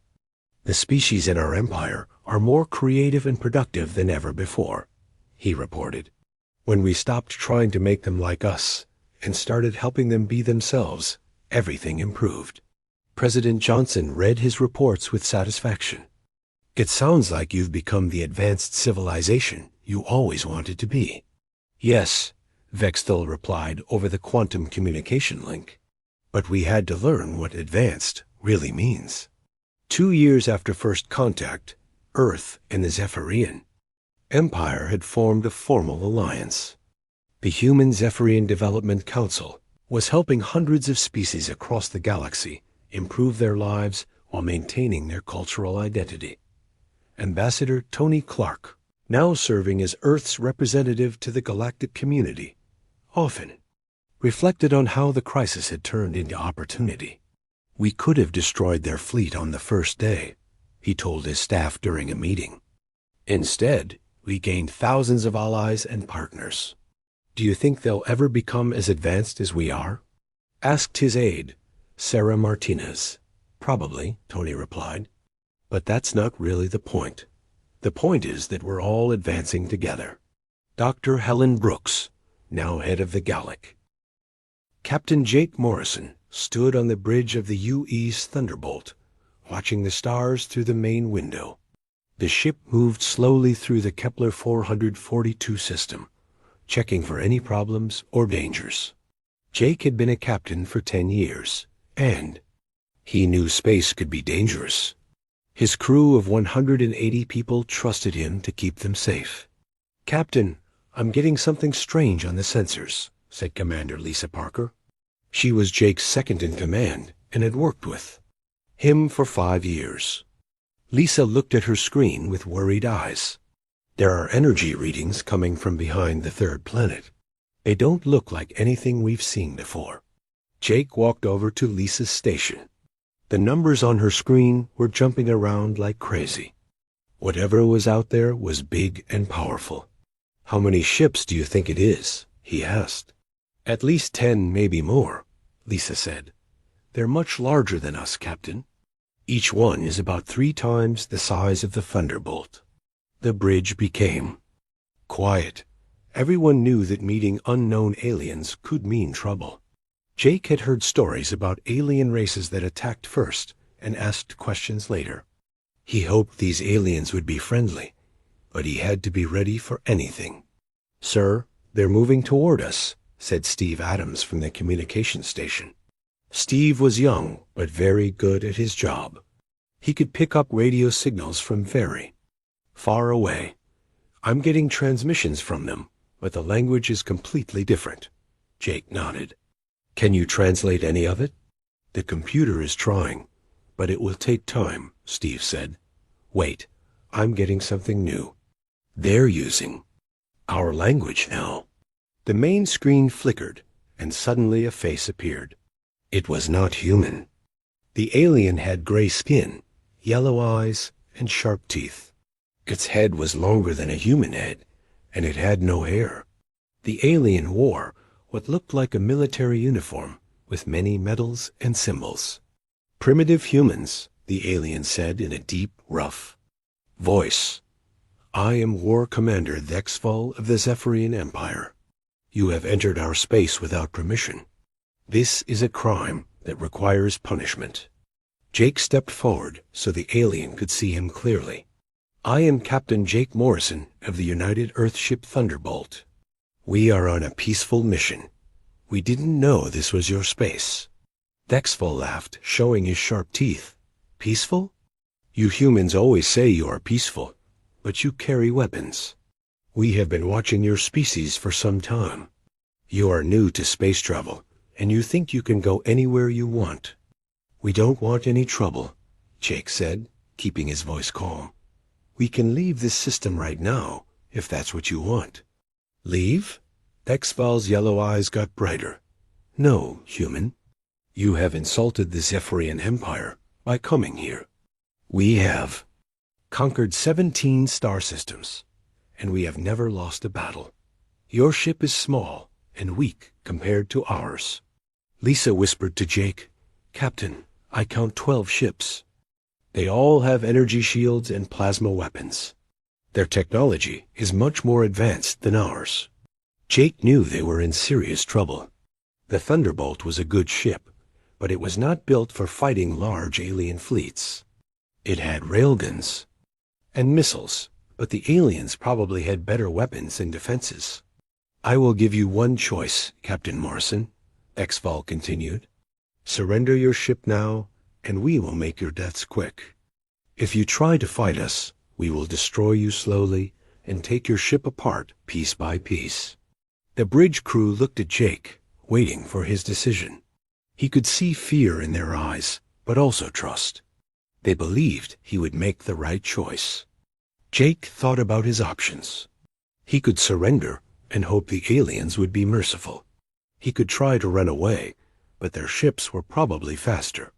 The species in our empire are more creative and productive than ever before, he reported. When we stopped trying to make them like us and started helping them be themselves, everything improved. President Johnson read his reports with satisfaction. It sounds like you've become the advanced civilization you always wanted to be. Yes, Vexthul replied over the quantum communication link. But we had to learn what advanced really means. 2 years after first contact, Earth and the Zephyrian Empire had formed a formal alliance. The Human Zephyrian Development Council was helping hundreds of species across the galaxy improve their lives while maintaining their cultural identity. Ambassador Tony Clark, now serving as Earth's representative to the galactic community, often reflected on how the crisis had turned into opportunity. We could have destroyed their fleet on the first day, he told his staff during a meeting. Instead, we gained thousands of allies and partners. Do you think they'll ever become as advanced as we are? Asked his aide, Sarah Martinez. Probably, Tony replied. But that's not really the point. The point is that we're all advancing together. Dr. Helen Brooks, now head of the Galactic. Captain Jake Morrison stood on the bridge of the UE's Thunderbolt, watching the stars through the main window. The ship moved slowly through the Kepler 442 system, checking for any problems or dangers. Jake had been a captain for 10 years, and he knew space could be dangerous. His crew of 180 people trusted him to keep them safe. Captain, I'm getting something strange on the sensors, said Commander Lisa Parker. She was Jake's second in command and had worked with him for 5 years. Lisa looked at her screen with worried eyes. There are energy readings coming from behind the third planet. They don't look like anything we've seen before. Jake walked over to Lisa's station. The numbers on her screen were jumping around like crazy. Whatever was out there was big and powerful. How many ships do you think it is? He asked. At least 10, maybe more, Lisa said. They're much larger than us, Captain. Each one is about 3 times the size of the Thunderbolt. The bridge became quiet. Everyone knew that meeting unknown aliens could mean trouble. Jake had heard stories about alien races that attacked first and asked questions later. He hoped these aliens would be friendly, but he had to be ready for anything. Sir, they're moving toward us, said Steve Adams from the communication station. Steve was young, but very good at his job. He could pick up radio signals from very far away. I'm getting transmissions from them, but the language is completely different. Jake nodded. Can you translate any of it? The computer is trying, but it will take time, Steve said. Wait, I'm getting something new. They're using our language now. The main screen flickered, and suddenly a face appeared. It was not human. The alien had gray skin, yellow eyes, and sharp teeth. Its head was longer than a human head, and it had no hair. The alien wore what looked like a military uniform with many medals and symbols. Primitive humans, the alien said in a deep, rough voice. I am War Commander Vexthul of the Zephyrian Empire. You have entered our space without permission. This is a crime that requires punishment. Jake stepped forward so the alien could see him clearly. I am Captain Jake Morrison of the United Earthship Thunderbolt. We are on a peaceful mission. We didn't know this was your space. Vexthul laughed, showing his sharp teeth. Peaceful? You humans always say you are peaceful. but you carry weapons. We have been watching your species for some time. You are new to space travel, and you think you can go anywhere you want. We don't want any trouble, Jake said, keeping his voice calm. We can leave this system right now, if that's what you want. Leave? Dexval's yellow eyes got brighter. No, human. You have insulted the Zephyrian Empire by coming here. We have conquered 17 star systems, and we have never lost a battle. Your ship is small and weak compared to ours. Lisa whispered to Jake, Captain, I count 12 ships. They all have energy shields and plasma weapons. Their technology is much more advanced than ours. Jake knew they were in serious trouble. The Thunderbolt was a good ship, but it was not built for fighting large alien fleets. It had railguns and missiles, but the aliens probably had better weapons and defenses. I will give you one choice, Captain Morrison, Exval continued. Surrender your ship now, and we will make your deaths quick. If you try to fight us, we will destroy you slowly and take your ship apart piece by piece. The bridge crew looked at Jake, waiting for his decision. He could see fear in their eyes, but also trust. They believed he would make the right choice. Jake thought about his options. He could surrender and hope the aliens would be merciful. He could try to run away, but their ships were probably faster.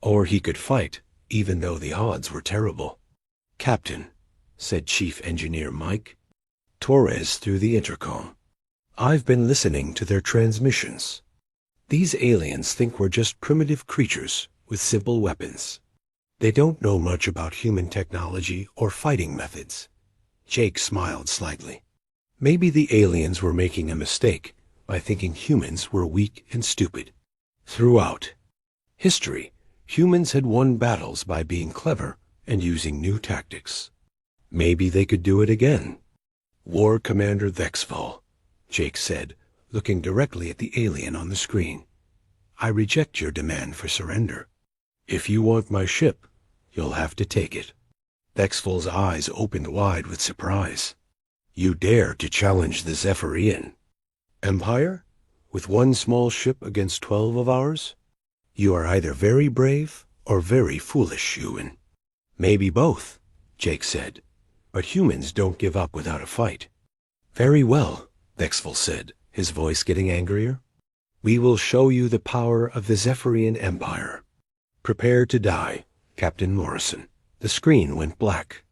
Or he could fight, even though the odds were terrible. Captain, said Chief Engineer Mike Torres through the intercom, I've been listening to their transmissions. These aliens think we're just primitive creatures with simple weapons. They don't know much about human technology or fighting methods. Jake smiled slightly. Maybe the aliens were making a mistake by thinking humans were weak and stupid. Throughout history, humans had won battles by being clever and using new tactics. Maybe they could do it again. War Commander Thexval, Jake said, looking directly at the alien on the screen. I reject your demand for surrender. If you want my ship, you'll have to take it. Thexval's eyes opened wide with surprise. You dare to challenge the Zephyrian Empire? With one small ship against 12 of ours? You are either very brave or very foolish, Ewan. Maybe both, Jake said. But humans don't give up without a fight. Very well, Thexval said, his voice getting angrier. We will show you the power of the Zephyrian Empire. Prepare to die, Captain Morrison. The screen went black.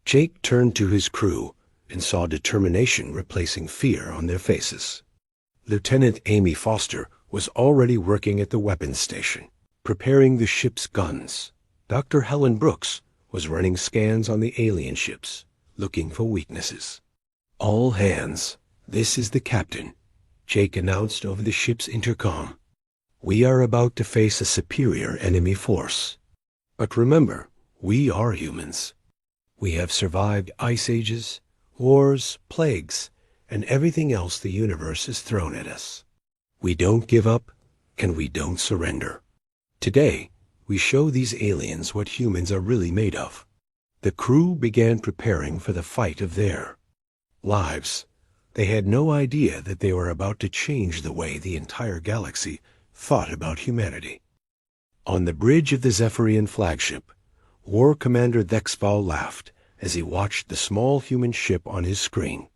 Jake turned to his crew and saw determination replacing fear on their faces. Lieutenant Amy Foster was already working at the weapons station, preparing the ship's guns. Dr. Helen Brooks was running scans on the alien ships, looking for weaknesses. All hands, this is the captain, Jake announced over the ship's intercom. We are about to face a superior enemy force. But remember, we are humans. We have survived ice ages, wars, plagues, and everything else the universe has thrown at us. We don't give up, and we don't surrender. Today, we show these aliens what humans are really made of. The crew began preparing for the fight of their lives. They had no idea that they were about to change the way the entire galaxy thought about humanity. On the bridge of the Zephyrian flagship, War Commander Thexval laughed as he watched the small human ship on his screen.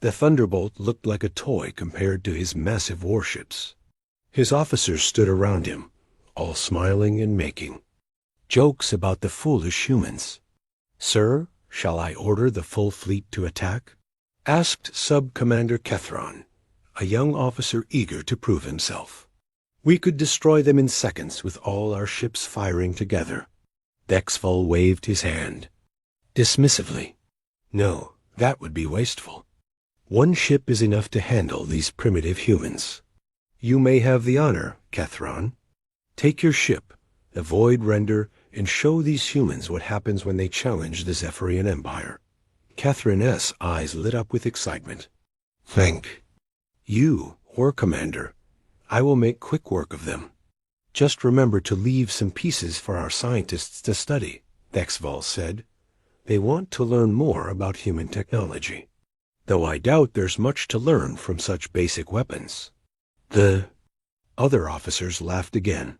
The Thunderbolt looked like a toy compared to his massive warships. His officers stood around him, all smiling and making jokes about the foolish humans. Sir, shall I order the full fleet to attack? Asked Sub-Commander Kethron, a young officer eager to prove himself. We could destroy them in seconds with all our ships firing together. Thexval waved his hand dismissively. No, that would be wasteful. One ship is enough to handle these primitive humans. You may have the honor, Kethron. Take your ship, avoid render, and show these humans what happens when they challenge the Zephyrian Empire. Catherine's eyes lit up with excitement. Thank you, War Commander. I will make quick work of them. Just remember to leave some pieces for our scientists to study, Thexval said. They want to learn more about human technology, though I doubt there's much to learn from such basic weapons. The other officers laughed again.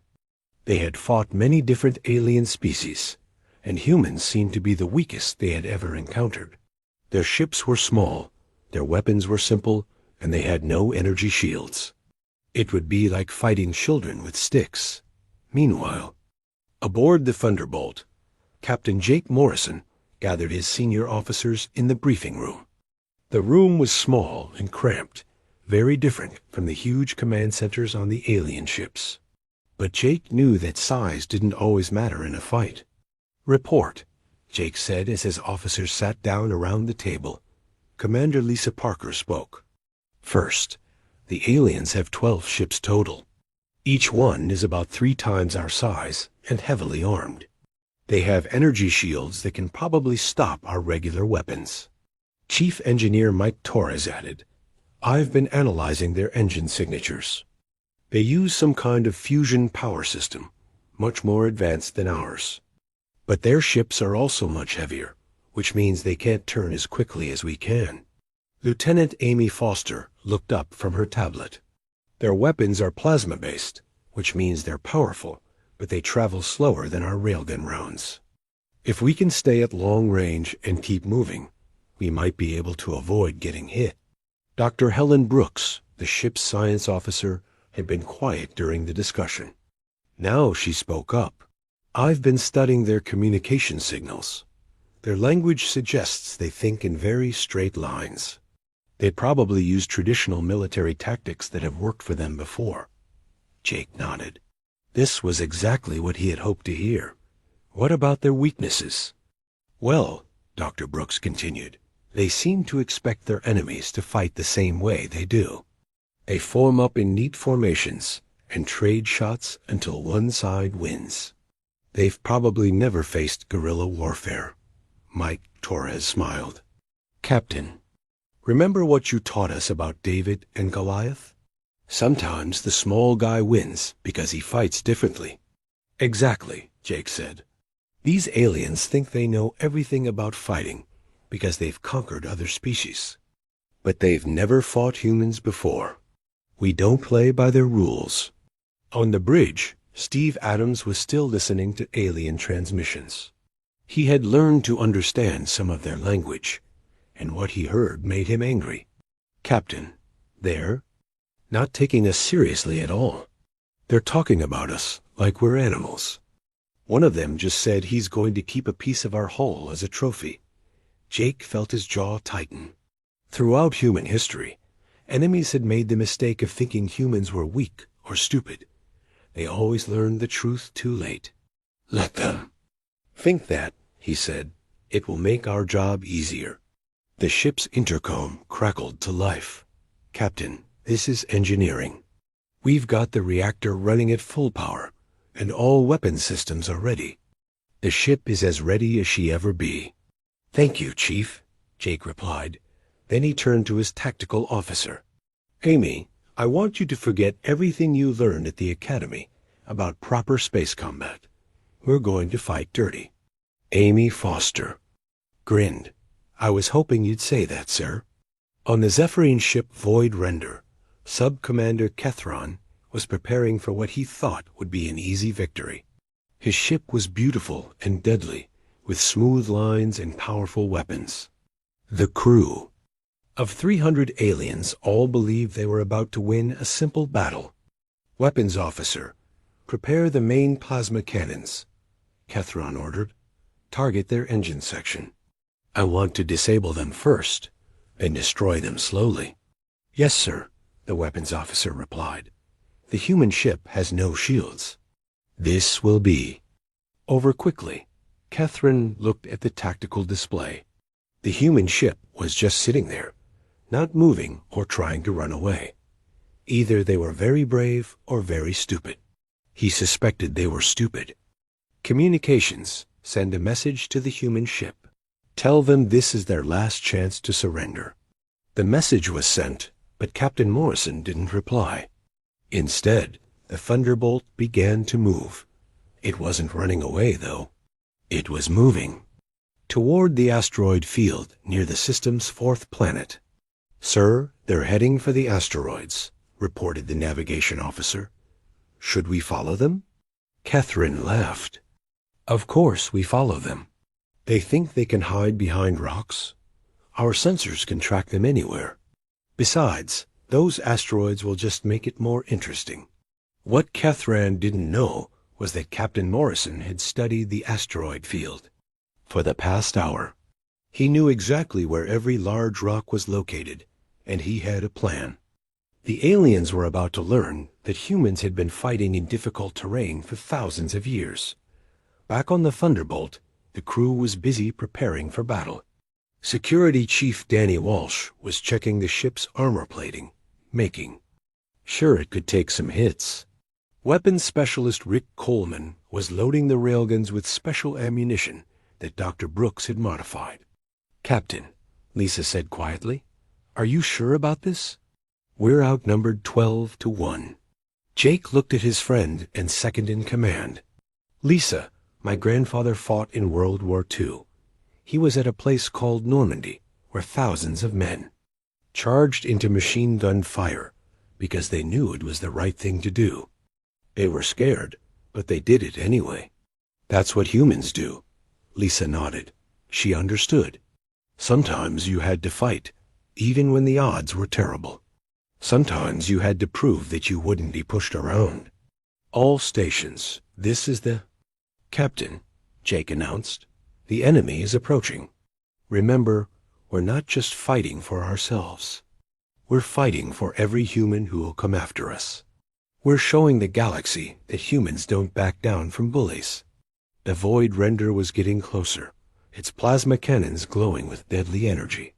They had fought many different alien species, and humans seemed to be the weakest they had ever encountered. Their ships were small, their weapons were simple, and they had no energy shields. It would be like fighting children with sticks. Meanwhile, aboard the Thunderbolt, Captain Jake Morrison gathered his senior officers in the briefing room. The room was small and cramped, very different from the huge command centers on the alien ships. But Jake knew that size didn't always matter in a fight. "Report," Jake said as his officers sat down around the table. Commander Lisa Parker spoke. "First, the aliens have 12 ships total. Each one is about 3 times our size and heavily armed. They have energy shields that can probably stop our regular weapons." Chief Engineer Mike Torres added, "I've been analyzing their engine signatures. They use some kind of fusion power system, much more advanced than ours. But their ships are also much heavier, which means they can't turn as quickly as we can." Lieutenant Amy Foster looked up from her tablet. "Their weapons are plasma-based, which means they're powerful, but they travel slower than our railgun rounds. If we can stay at long range and keep moving, we might be able to avoid getting hit." Dr. Helen Brooks, the ship's science officer, had been quiet during the discussion. Now she spoke up. "I've been studying their communication signals. Their language suggests they think in very straight lines. They probably use traditional military tactics that have worked for them before." Jake nodded. This was exactly what he had hoped to hear. "What about their weaknesses?" "Well," Dr. Brooks continued, "they seem to expect their enemies to fight the same way they do. They form up in neat formations and trade shots until one side wins. They've probably never faced guerrilla warfare." Mike Torres smiled. "Captain, remember what you taught us about David and Goliath? Sometimes the small guy wins because he fights differently." "Exactly," Jake said. "These aliens think they know everything about fighting because they've conquered other species. But they've never fought humans before. We don't play by their rules." On the bridge, Steve Adams was still listening to alien transmissions. He had learned to understand some of their language, and what he heard made him angry. "Captain, they're not taking us seriously at all. They're talking about us like we're animals. One of them just said he's going to keep a piece of our hull as a trophy." Jake felt his jaw tighten. Throughout human history, enemies had made the mistake of thinking humans were weak or stupid. They always learned the truth too late. "Let them think that," he said. "It will make our job easier." The ship's intercom crackled to life. "Captain, this is engineering. We've got the reactor running at full power, and all weapon systems are ready. The ship is as ready as she ever be." "Thank you, Chief," Jake replied. Then he turned to his tactical officer. "Amy, I want you to forget everything you learned at the academy about proper space combat. We're going to fight dirty." Amy Foster grinned. "I was hoping you'd say that, sir." On the Zephyrine ship Void Render, Sub-Commander Kethron was preparing for what he thought would be an easy victory. His ship was beautiful and deadly, with smooth lines and powerful weapons. The crew of 300 aliens all believed they were about to win a simple battle. "Weapons officer, prepare the main plasma cannons," Kethron ordered. "Target their engine section. I want to disable them first, then destroy them slowly." "Yes, sir," the weapons officer replied. "The human ship has no shields." "This will be over quickly." Kethron looked at the tactical display. The human ship was just sitting there, not moving or trying to run away. Either they were very brave or very stupid. He suspected they were stupid. "Communications, send a message to the human ship. Tell them this is their last chance to surrender." The message was sent, but Captain Morrison didn't reply. Instead, the Thunderbolt began to move. It wasn't running away, though. It was moving. toward the asteroid field near the system's fourth planet. "Sir, they're heading for the asteroids," reported the navigation officer. "Should we follow them?" Catherine laughed. "Of course we follow them. They think they can hide behind rocks. Our sensors can track them anywhere. Besides, those asteroids will just make it more interesting." What Catherine didn't know was that Captain Morrison had studied the asteroid field. For the past hour, he knew exactly where every large rock was located, and he had a plan. The aliens were about to learn that humans had been fighting in difficult terrain for thousands of years. Back on the Thunderbolt, the crew was busy preparing for battle. Security Chief Danny Walsh was checking the ship's armor plating, making sure it could take some hits. Weapons Specialist Rick Coleman was loading the railguns with special ammunition that Dr. Brooks had modified. "Captain," Lisa said quietly, "are you sure about this? We're outnumbered 12 to 1. Jake looked at his friend and second in command. "Lisa, my grandfather fought in World War II. He was at a place called Normandy, where thousands of men charged into machine gun fire because they knew it was the right thing to do. They were scared, but they did it anyway. That's what humans do." Lisa nodded. She understood. Sometimes you had to fight, even when the odds were terrible. Sometimes you had to prove that you wouldn't be pushed around. "All stations, this is the—" "Captain," Jake announced, "the enemy is approaching. Remember, we're not just fighting for ourselves. We're fighting for every human who will come after us. We're showing the galaxy that humans don't back down from bullies." The void render was getting closer, its plasma cannons glowing with deadly energy.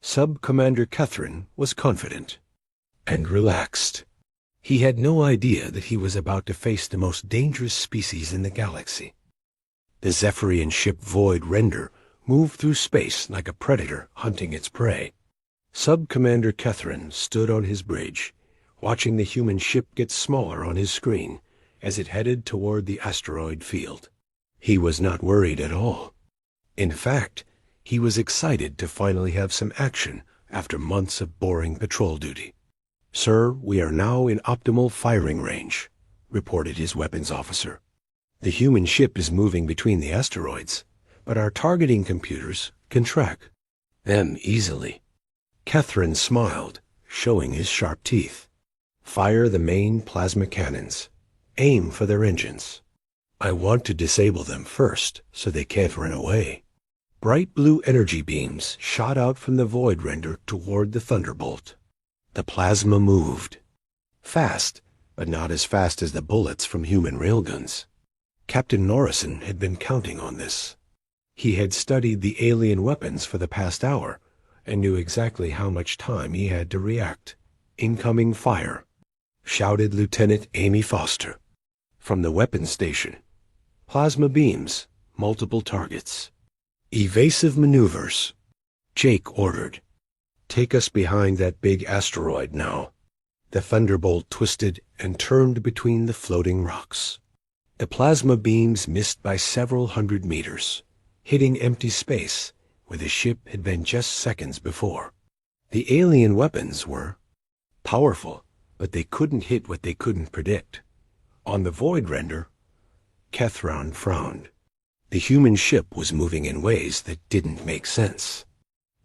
Sub-Commander Catherine was confident and relaxed. He had no idea that he was about to face the most dangerous species in the galaxy. The Zephyrian ship Void Render moved through space like a predator hunting its prey. Sub-Commander Catherine stood on his bridge, watching the human ship get smaller on his screen as it headed toward the asteroid field. He was not worried at all. In fact, he was excited to finally have some action after months of boring patrol duty. "Sir, we are now in optimal firing range," reported his weapons officer. "The human ship is moving between the asteroids, but our targeting computers can track them easily." Catherine smiled, showing his sharp teeth. "Fire the main plasma cannons. Aim for their engines. I want to disable them first, so they can't run away." Bright blue energy beams shot out from the Void Render toward the Thunderbolt. The plasma moved. Fast, but not as fast as the bullets from human railguns. Captain Morrison had been counting on this. He had studied the alien weapons for the past hour and knew exactly how much time he had to react. "Incoming fire," shouted Lieutenant Amy Foster. From the weapons station, "Plasma beams, multiple targets. Evasive maneuvers," Jake ordered. "Take us behind that big asteroid now." The Thunderbolt twisted and turned between the floating rocks. The plasma beams missed by several hundred meters, hitting empty space where the ship had been just seconds before. The alien weapons were powerful, but they couldn't hit what they couldn't predict. On the Void Render, Catherine frowned. The human ship was moving in ways that didn't make sense.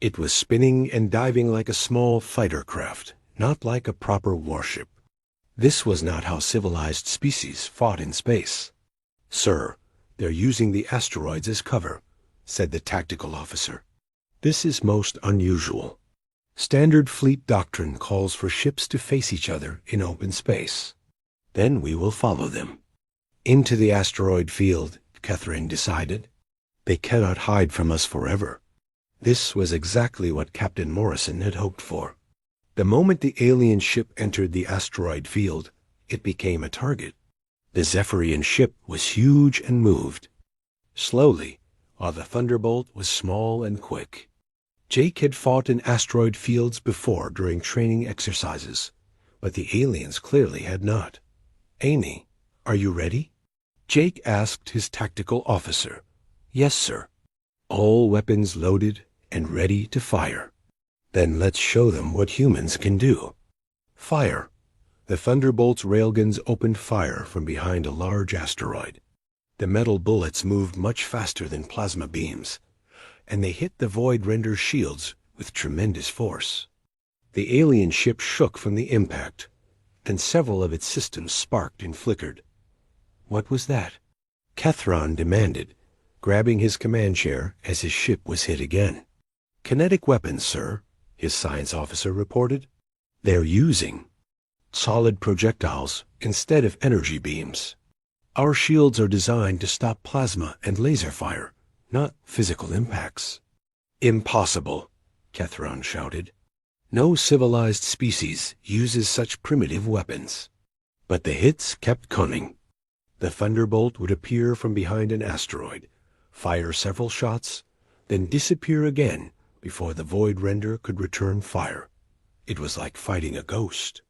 It was spinning and diving like a small fighter craft, not like a proper warship. This was not how civilized species fought in space. "Sir, they're using the asteroids as cover," said the tactical officer. "This is most unusual. Standard fleet doctrine calls for ships to face each other in open space. Then we will follow them into the asteroid field," Catherine decided. "They cannot hide from us forever." This was exactly what Captain Morrison had hoped for. The moment the alien ship entered the asteroid field, it became a target. The Zephyrian ship was huge and moved slowly, while the Thunderbolt was small and quick. Jake had fought in asteroid fields before during training exercises, but the aliens clearly had not. "Amy, are you ready?" Jake asked his tactical officer. "Yes, sir." All weapons loaded and ready to fire. Then let's show them what humans can do. Fire. The Thunderbolt's railguns opened fire from behind a large asteroid. The metal bullets moved much faster than plasma beams, and they hit the Void Render's shields with tremendous force. The alien ship shook from the impact, and several of its systems sparked and flickered. What was that? Kethron demanded, grabbing his command chair as his ship was hit again. Kinetic weapons, sir, his science officer reported. They're using solid projectiles instead of energy beams. Our shields are designed to stop plasma and laser fire, not physical impacts. Impossible, Kethron shouted. No civilized species uses such primitive weapons. But the hits kept coming. The Thunderbolt would appear from behind an asteroid, fire several shots, then disappear again before the Void Render could return fire. It was like fighting a ghost.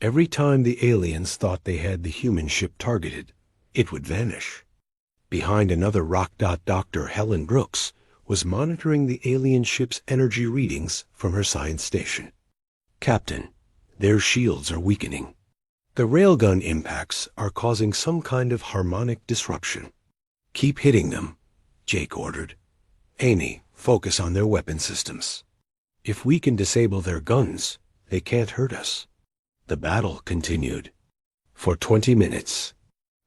Every time the aliens thought they had the human ship targeted, it would vanish. Behind another rock, Dr. Helen Brooks was monitoring the alien ship's energy readings from her science station. Captain, their shields are weakening. The railgun impacts are causing some kind of harmonic disruption. Keep hitting them, Jake ordered. Amy, focus on their weapon systems. If we can disable their guns, they can't hurt us. The battle continued. For 20 minutes,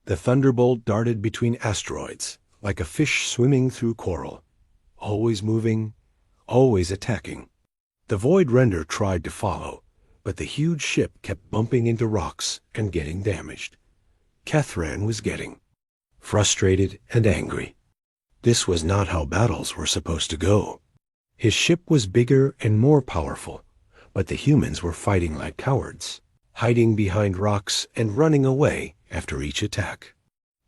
the Thunderbolt darted between asteroids like a fish swimming through coral, always moving, always attacking. The Void Render tried to follow, but the huge ship kept bumping into rocks and getting damaged. Kethran was getting frustrated and angry. This was not how battles were supposed to go. His ship was bigger and more powerful, but the humans were fighting like cowards, hiding behind rocks and running away after each attack.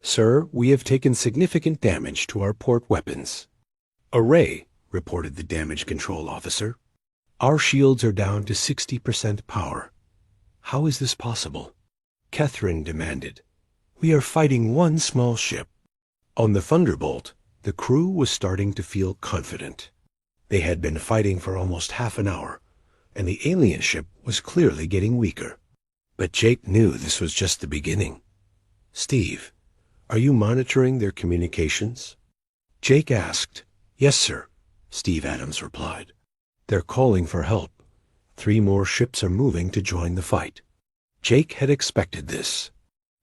Sir, we have taken significant damage to our port weapons. Array, reported the damage control officer. Our shields are down to 60% power. How is this possible? Kethran demanded. We are fighting one small ship. On the Thunderbolt, the crew was starting to feel confident. They had been fighting for almost half an hour, and the alien ship was clearly getting weaker. But Jake knew this was just the beginning. Steve, are you monitoring their communications? Jake asked. Yes, sir, Steve Adams replied. They're calling for help. 3 more ships are moving to join the fight. Jake had expected this.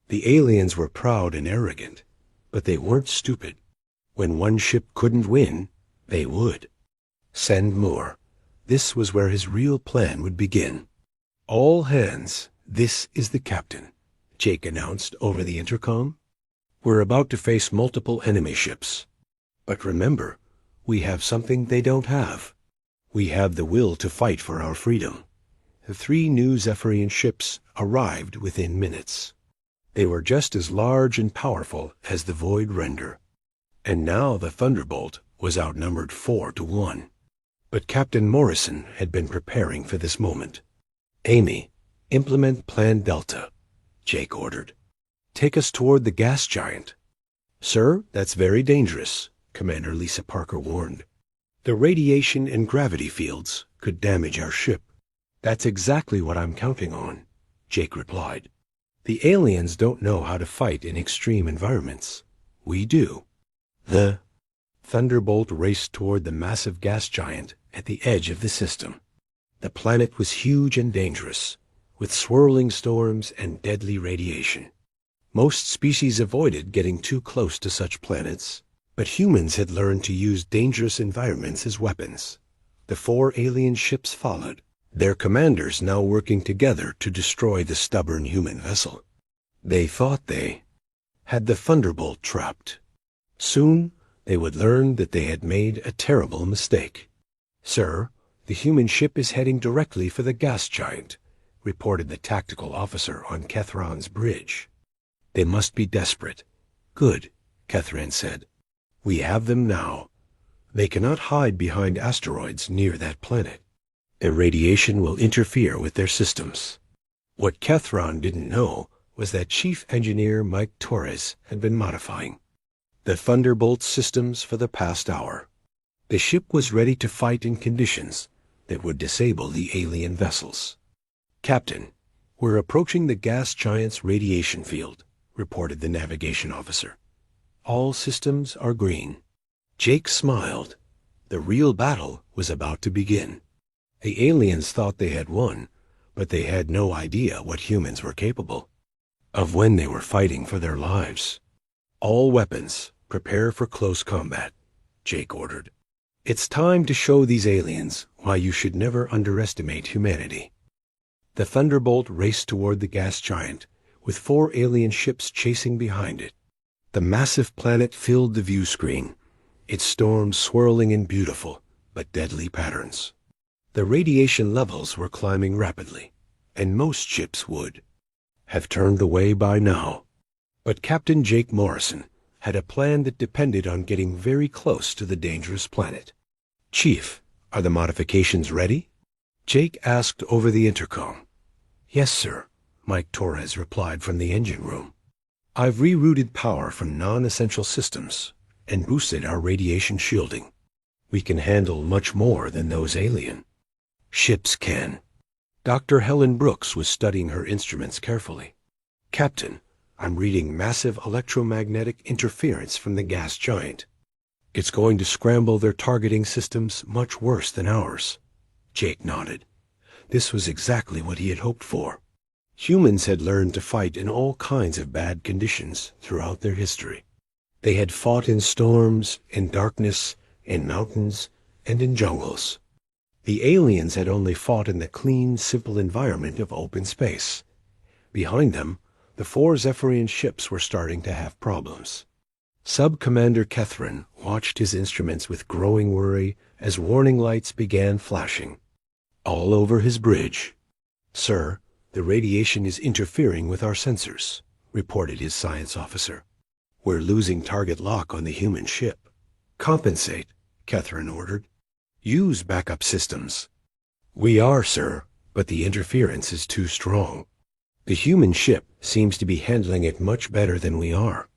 The aliens were proud and arrogant, but they weren't stupid. When one ship couldn't win, they would. Send more. This was where his real plan would begin. All hands, this is the captain, Jake announced over the intercom. We're about to face multiple enemy ships. But remember, we have something they don't have. We have the will to fight for our freedom. The 3 new Zephyrian ships arrived within minutes. They were just as large and powerful as the Void Render. And now the Thunderbolt was outnumbered 4 to 1. But Captain Morrison had been preparing for this moment. Amy, implement Plan Delta, Jake ordered. Take us toward the gas giant. Sir, that's very dangerous, Commander Lisa Parker warned. The radiation and gravity fields could damage our ship. That's exactly what I'm counting on, Jake replied. The aliens don't know how to fight in extreme environments. We do. The Thunderbolt raced toward the massive gas giant at the edge of the system. The planet was huge and dangerous, with swirling storms and deadly radiation. Most species avoided getting too close to such planets, but humans had learned to use dangerous environments as weapons. The 4 alien ships followed, their commanders now working together to destroy the stubborn human vessel. They thought they had the Thunderbolt trapped. Soon, they would learn that they had made a terrible mistake. Sir, the human ship is heading directly for the gas giant, reported the tactical officer on Kethron's bridge. They must be desperate. Good, Kethran said. We have them now. They cannot hide behind asteroids near that planet. Irradiation will interfere with their systems. What Kethron didn't know was that Chief Engineer Mike Torres had been modifying the Thunderbolt systems for the past hour. The ship was ready to fight in conditions that would disable the alien vessels. "Captain, we're approaching the gas giant's radiation field," reported the navigation officer. "All systems are green." Jake smiled. The real battle was about to begin. The aliens thought they had won, but they had no idea what humans were capable of when they were fighting for their lives. "All weapons, prepare for close combat," Jake ordered. "It's time to show these aliens why you should never underestimate humanity." The Thunderbolt raced toward the gas giant, with 4 alien ships chasing behind it. The massive planet filled the view screen, its storms swirling in beautiful but deadly patterns. The radiation levels were climbing rapidly, and most ships would have turned away by now. But Captain Jake Morrison had a plan that depended on getting very close to the dangerous planet. "Chief, are the modifications ready?" Jake asked over the intercom. "Yes, sir," Mike Torres replied from the engine room. "I've rerouted power from non-essential systems and boosted our radiation shielding. We can handle much more than those alien ships can." Dr. Helen Brooks was studying her instruments carefully. "Captain, I'm reading massive electromagnetic interference from the gas giant. It's going to scramble their targeting systems much worse than ours." Jake nodded. This was exactly what he had hoped for. Humans had learned to fight in all kinds of bad conditions throughout their history. They had fought in storms, in darkness, in mountains, and in jungles. The aliens had only fought in the clean, simple environment of open space. Behind them, the 4 Zephyrian ships were starting to have problems. Sub-Commander Kethrin watched his instruments with growing worry as warning lights began flashing all over his bridge. "Sir, the radiation is interfering with our sensors," reported his science officer. "We're losing target lock on the human ship." "Compensate," Kethrin ordered. "Use backup systems." "We are, sir, but the interference is too strong. The human ship seems to be handling it much better than we are."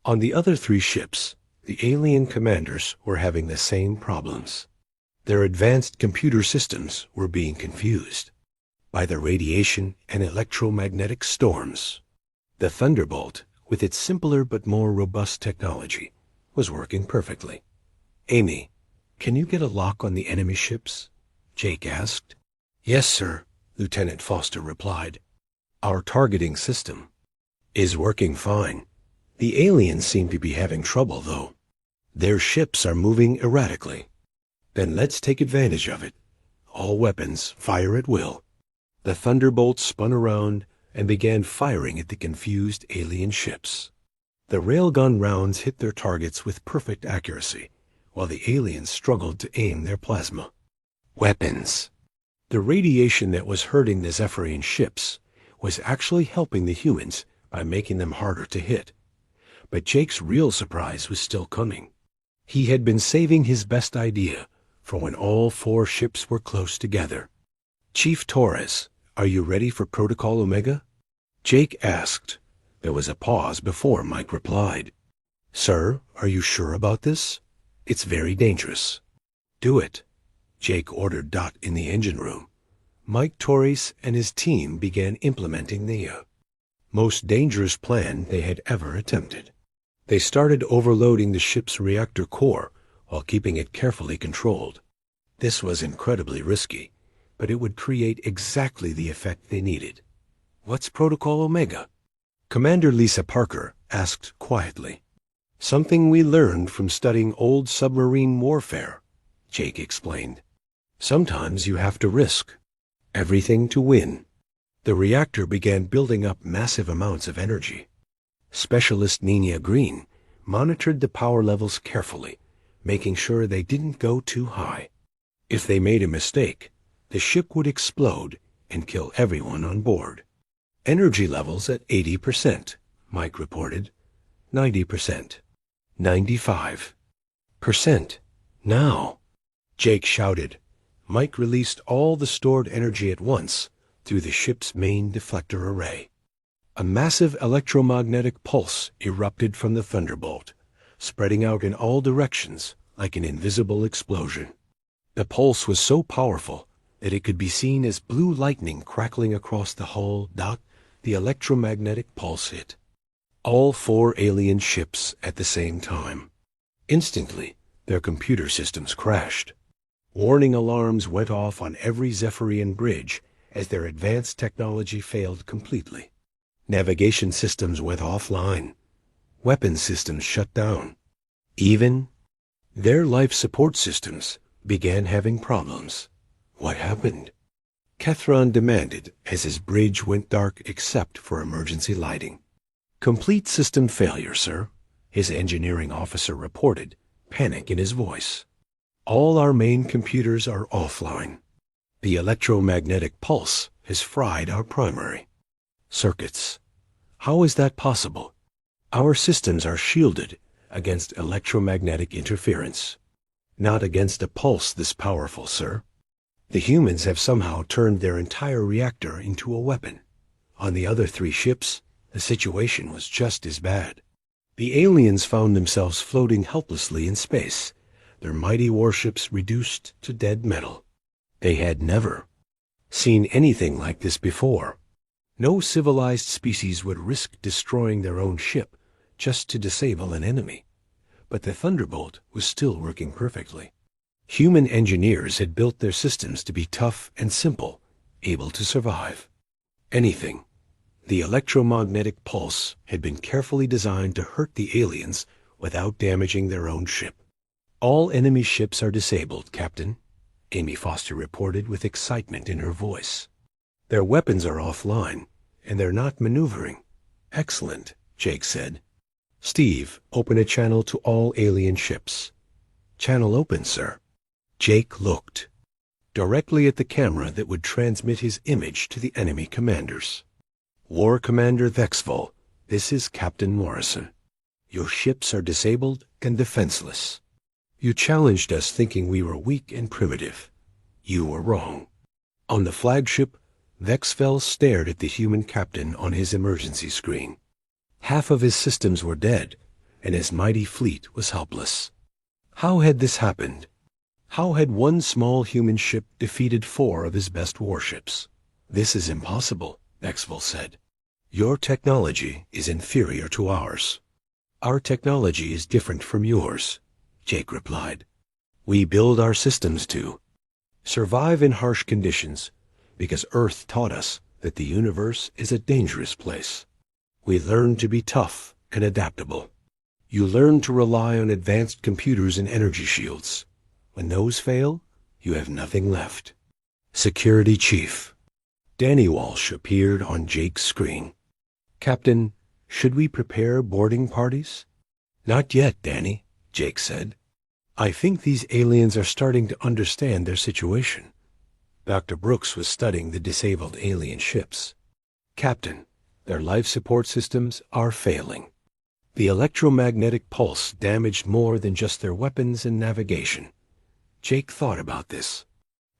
On the other 3 ships, the alien commanders were having the same problems. Their advanced computer systems were being confused by the radiation and electromagnetic storms. The Thunderbolt, with its simpler but more robust technology, was working perfectly. "Amy, can you get a lock on the enemy ships?" Jake asked. "Yes, sir," Lieutenant Foster replied. "Our targeting system is working fine. The aliens seem to be having trouble, though. Their ships are moving erratically." "Then let's take advantage of it. All weapons, fire at will." The Thunderbolt spun around and began firing at the confused alien ships. The railgun rounds hit their targets with perfect accuracy, while the aliens struggled to aim their plasma weapons. The radiation that was hurting the Zephyrian ships was actually helping the humans by making them harder to hit. But Jake's real surprise was still coming. He had been saving his best idea for when all 4 ships were close together. "Chief Torres, are you ready for Protocol Omega?" Jake asked. There was a pause before Mike replied. "Sir, are you sure about this? It's very dangerous." "Do it," Jake ordered Dot in the engine room. Mike Torres and his team began implementing the most dangerous plan they had ever attempted. They started overloading the ship's reactor core while keeping it carefully controlled. This was incredibly risky, but it would create exactly the effect they needed. "What's Protocol Omega?" Commander Lisa Parker asked quietly. "Something we learned from studying old submarine warfare," Jake explained. "Sometimes you have to risk everything to win." The reactor began building up massive amounts of energy. Specialist Nina Green monitored the power levels carefully, making sure they didn't go too high. If they made a mistake, the ship would explode and kill everyone on board. "Energy levels at 80%, Mike reported. 90%. 95%. Now!" Jake shouted. Mike released all the stored energy at once through the ship's main deflector array. A massive electromagnetic pulse erupted from the Thunderbolt, spreading out in all directions like an invisible explosion. The pulse was so powerful that it could be seen as blue lightning crackling across the hull. The electromagnetic pulse hit all 4 alien ships at the same time. Instantly, their computer systems crashed. Warning alarms went off on every Zephyrian bridge as their advanced technology failed completely. Navigation systems went offline. Weapons systems shut down. Even their life support systems began having problems. What happened? Kethron demanded as his bridge went dark except for emergency lighting. Complete system failure, sir, his engineering officer reported, panic in his voice. All our main computers are offline. The electromagnetic pulse has fried our primary circuits. How is that possible? Our systems are shielded against electromagnetic interference, not against a pulse this powerful, sir. The humans have somehow turned their entire reactor into a weapon. On the other 3 ships, the situation was just as bad. The aliens found themselves floating helplessly in space, their mighty warships reduced to dead metal. They had never seen anything like this before. No civilized species would risk destroying their own ship just to disable an enemy. But the Thunderbolt was still working perfectly. Human engineers had built their systems to be tough and simple, able to survive anything. The electromagnetic pulse had been carefully designed to hurt the aliens without damaging their own ship. All enemy ships are disabled, Captain, Amy Foster reported with excitement in her voice. Their weapons are offline, and they're not maneuvering. Excellent, Jake said. Steve, open a channel to all alien ships. Channel open, sir. Jake looked directly at the camera that would transmit his image to the enemy commanders. War Commander Vexval, this is Captain Morrison. Your ships are disabled and defenseless. You challenged us thinking we were weak and primitive. You were wrong. On the flagship, Vexval stared at the human captain on his emergency screen. Half of his systems were dead, and his mighty fleet was helpless. How had this happened? How had one small human ship defeated 4 of his best warships? This is impossible, Vexval said. Your technology is inferior to ours. Our technology is different from yours, Jake replied. We build our systems to survive in harsh conditions because Earth taught us that the universe is a dangerous place. We learn to be tough and adaptable. You learn to rely on advanced computers and energy shields. When those fail, you have nothing left. Security Chief Danny Walsh appeared on Jake's screen. Captain, should we prepare boarding parties? Not yet, Danny, Jake said. I think these aliens are starting to understand their situation. Dr. Brooks was studying the disabled alien ships. Captain, their life support systems are failing. The electromagnetic pulse damaged more than just their weapons and navigation. Jake thought about this.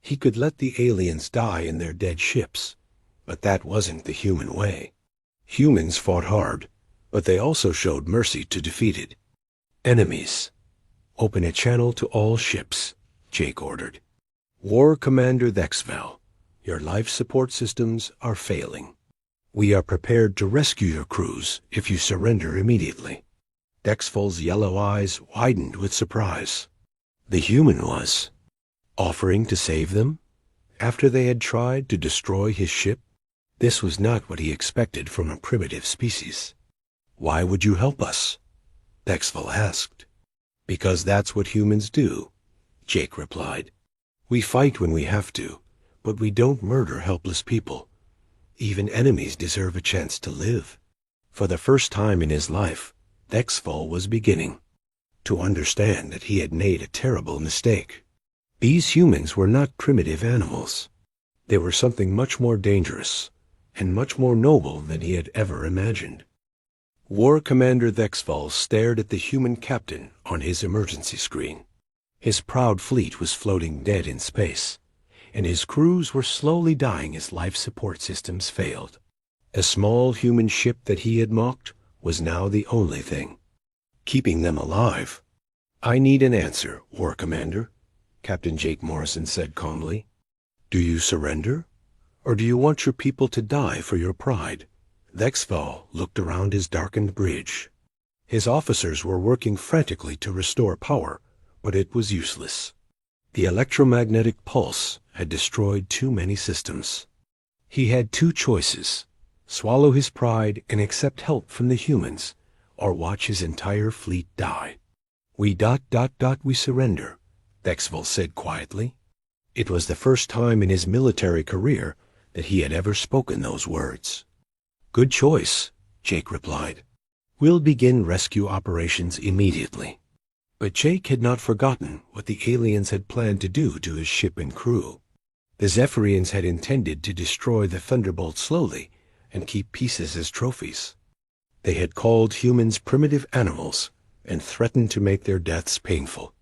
He could let the aliens die in their dead ships, but that wasn't the human way. Humans fought hard, but they also showed mercy to defeated enemies. Open a channel to all ships, Jake ordered. War Commander Vexval, your life support systems are failing. We are prepared to rescue your crews if you surrender immediately. Vexval's yellow eyes widened with surprise. The human was offering to save them after they had tried to destroy his ship. This was not what he expected from a primitive species. Why would you help us? Vexval asked. Because that's what humans do, Jake replied. We fight when we have to, but we don't murder helpless people. Even enemies deserve a chance to live. For the first time in his life, Vexval was beginning to understand that he had made a terrible mistake. These humans were not primitive animals. They were something much more dangerous and much more noble than he had ever imagined. War Commander Vexval stared at the human captain on his emergency screen. His proud fleet was floating dead in space, and his crews were slowly dying as life support systems failed. A small human ship that he had mocked was now the only thing keeping them alive. I need an answer, War Commander, Captain Jake Morrison said calmly. Do you surrender? Or do you want your people to die for your pride? Dexval looked around his darkened bridge. His officers were working frantically to restore power, but it was useless. The electromagnetic pulse had destroyed too many systems. He had two choices: swallow his pride and accept help from the humans, or watch his entire fleet die. We surrender, Dexval said quietly. It was the first time in his military career that he had ever spoken those words. Good choice, Jake replied. We'll begin rescue operations immediately. But Jake had not forgotten what the aliens had planned to do to his ship and crew. The Zephyrians had intended to destroy the Thunderbolt slowly and keep pieces as trophies. They had called humans primitive animals and threatened to make their deaths painful.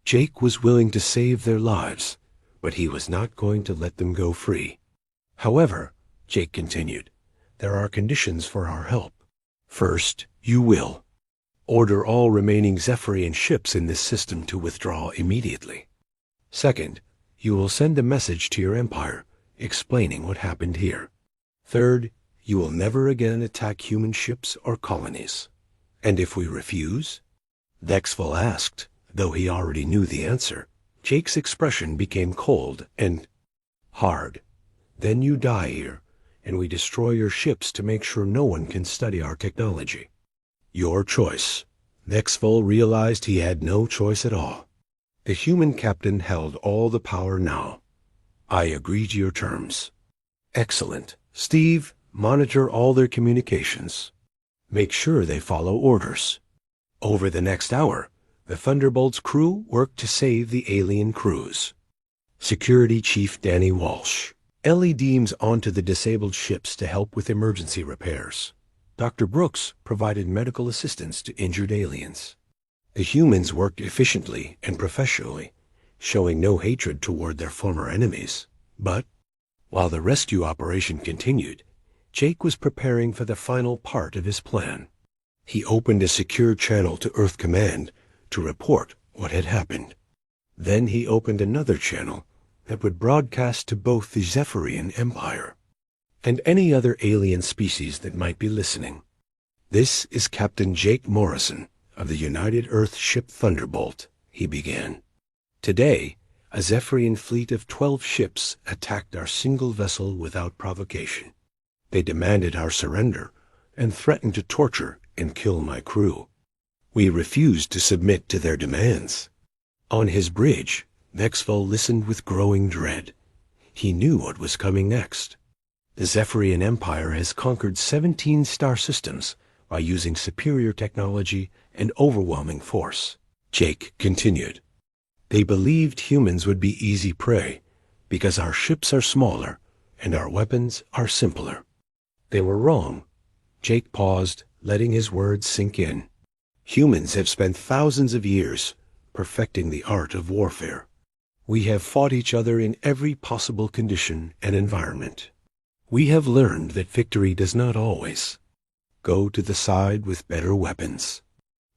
Jake was willing to save their lives, but he was not going to let them go free. However, Jake continued, there are conditions for our help. First, you will order all remaining Zephyrian ships in this system to withdraw immediately. Second, you will send a message to your empire explaining what happened here. Third, you will never again attack human ships or colonies. And if we refuse? Dexval asked, though he already knew the answer. Jake's expression became cold and hard. Then you die here, and we destroy your ships to make sure no one can study our technology. Your choice. Dexval realized he had no choice at all. The human captain held all the power now. I agree to your terms. Excellent. Steve, monitor all their communications. Make sure they follow orders. Over the next hour, the Thunderbolt's crew worked to save the alien crews. Security Chief Danny Walsh. LEDs onto the disabled ships to help with emergency repairs. Dr. Brooks provided medical assistance to injured aliens. The humans worked efficiently and professionally, showing no hatred toward their former enemies. But, while the rescue operation continued, Jake was preparing for the final part of his plan. He opened a secure channel to Earth Command to report what had happened. Then he opened another channel that would broadcast to both the Zephyrian Empire and any other alien species that might be listening. This is Captain Jake Morrison of the United Earth ship Thunderbolt, he began. Today, a Zephyrian fleet of 12 ships attacked our single vessel without provocation. They demanded our surrender and threatened to torture and kill my crew. We refused to submit to their demands. On his bridge, Dexval listened with growing dread. He knew what was coming next. The Zephyrian Empire has conquered 17 star systems by using superior technology and overwhelming force. Jake continued. They believed humans would be easy prey because our ships are smaller and our weapons are simpler. They were wrong. Jake paused, letting his words sink in. Humans have spent thousands of years perfecting the art of warfare. We have fought each other in every possible condition and environment. We have learned that victory does not always go to the side with better weapons.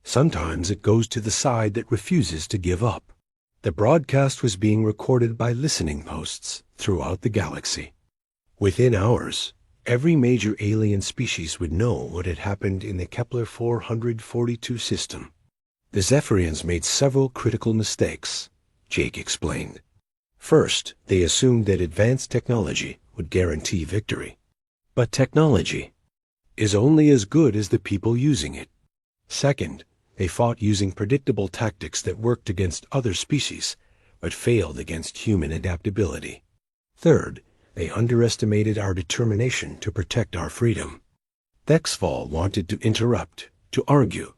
Sometimes it goes to the side that refuses to give up. The broadcast was being recorded by listening posts throughout the galaxy. Within hours, every major alien species would know what had happened in the Kepler 442 system. The Zephyrians made several critical mistakes, Jake explained. First, they assumed that advanced technology would guarantee victory. But technology is only as good as the people using it. Second, they fought using predictable tactics that worked against other species, but failed against human adaptability. Third, they underestimated our determination to protect our freedom. Dexval wanted to interrupt, to argue,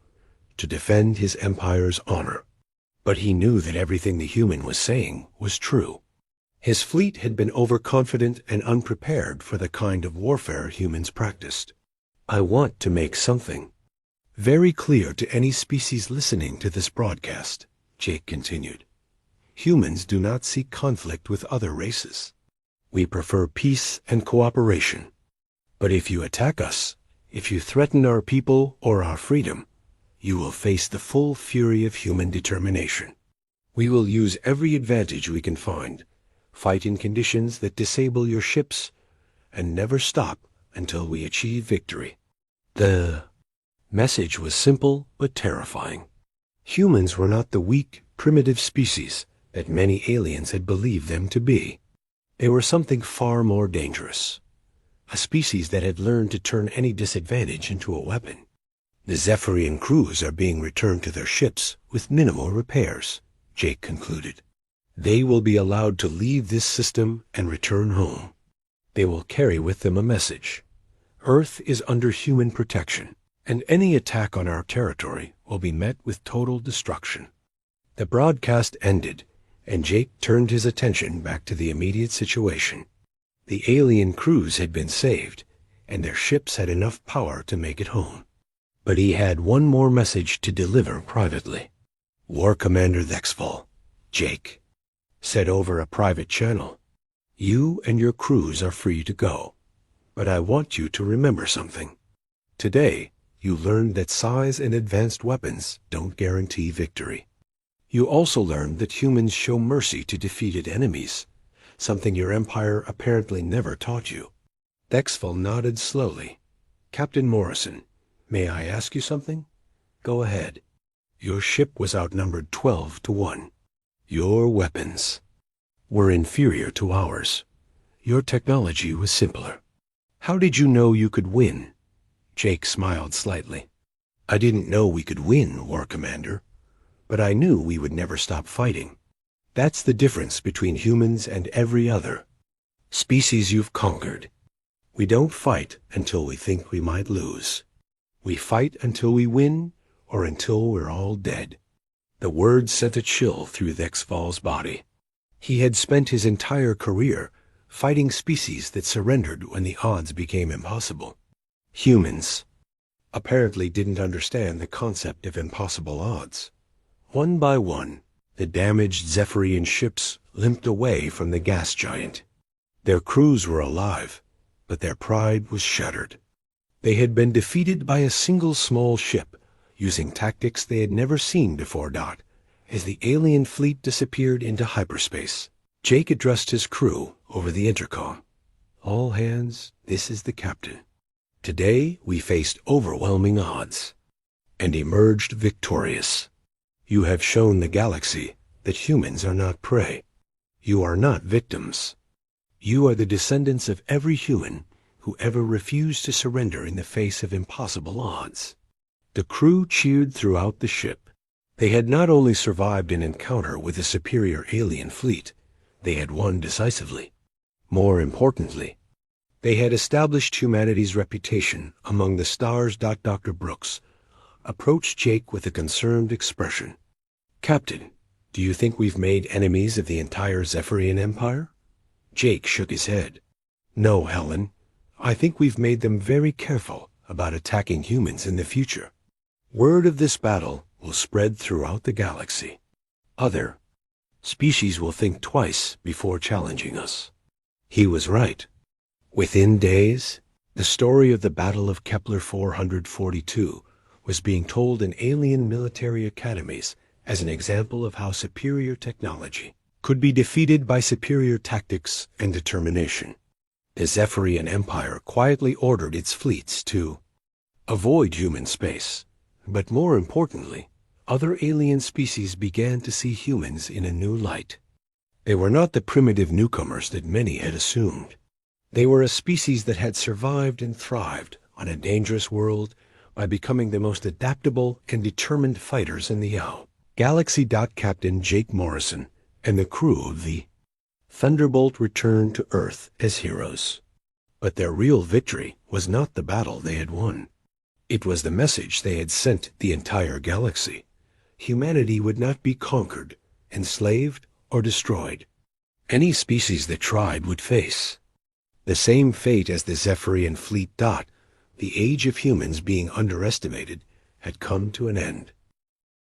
to defend his empire's honor. But he knew that everything the human was saying was true. His fleet had been overconfident and unprepared for the kind of warfare humans practiced. I want to make something very clear to any species listening to this broadcast, Jake continued. Humans do not seek conflict with other races. We prefer peace and cooperation. But if you attack us, if you threaten our people or our freedom, you will face the full fury of human determination. We will use every advantage we can find, fight in conditions that disable your ships, and never stop until we achieve victory." The message was simple but terrifying. Humans were not the weak, primitive species that many aliens had believed them to be. They were something far more dangerous. A species that had learned to turn any disadvantage into a weapon. "The Zephyrian crews are being returned to their ships with minimal repairs," Jake concluded. "They will be allowed to leave this system and return home. They will carry with them a message. Earth is under human protection, and any attack on our territory will be met with total destruction." The broadcast ended, and Jake turned his attention back to the immediate situation. The alien crews had been saved, and their ships had enough power to make it home. But he had one more message to deliver privately. "War Commander Thexfall," Jake said over a private channel, "you and your crews are free to go, but I want you to remember something. Today, you learned that size and advanced weapons don't guarantee victory. You also learned that humans show mercy to defeated enemies, something your empire apparently never taught you." Thexfall nodded slowly. "Captain Morrison, may I ask you something?" "Go ahead." "Your ship was outnumbered 12-1. Your weapons were inferior to ours. Your technology was simpler. How did you know you could win?" Jake smiled slightly. "I didn't know we could win, War Commander, but I knew we would never stop fighting. That's the difference between humans and every other species you've conquered. We don't fight until we think we might lose. We fight until we win, or until we're all dead." The words sent a chill through Thexfall's body. He had spent his entire career fighting species that surrendered when the odds became impossible. Humans apparently didn't understand the concept of impossible odds. One by one, the damaged Zephyrian ships limped away from the gas giant. Their crews were alive, but their pride was shattered. They had been defeated by a single small ship, using tactics they had never seen before. As the alien fleet disappeared into hyperspace, Jake addressed his crew over the intercom. "All hands, this is the captain. Today we faced overwhelming odds and emerged victorious. You have shown the galaxy that humans are not prey. You are not victims. You are the descendants of every human who ever refused to surrender in the face of impossible odds." The crew cheered throughout the ship. They had not only survived an encounter with a superior alien fleet, they had won decisively. More importantly, they had established humanity's reputation among the stars. Dr. Brooks approached Jake with a concerned expression. "Captain, do you think we've made enemies of the entire Zephyrian Empire?" Jake shook his head. "No, Helen. I think we've made them very careful about attacking humans in the future. Word of this battle will spread throughout the galaxy. Other species will think twice before challenging us." He was right. Within days, the story of the Battle of Kepler 442 was being told in alien military academies as an example of how superior technology could be defeated by superior tactics and determination. The Zephyrian Empire quietly ordered its fleets to avoid human space, but more importantly, other alien species began to see humans in a new light. They were not the primitive newcomers that many had assumed. They were a species that had survived and thrived on a dangerous world by becoming the most adaptable and determined fighters in the Yow. Galaxy. Captain Jake Morrison and the crew of the Thunderbolt returned to Earth as heroes. But their real victory was not the battle they had won. It was the message they had sent the entire galaxy. Humanity would not be conquered, enslaved, or destroyed. Any species that tried would face the same fate as the Zephyrian fleet. The age of humans being underestimated had come to an end.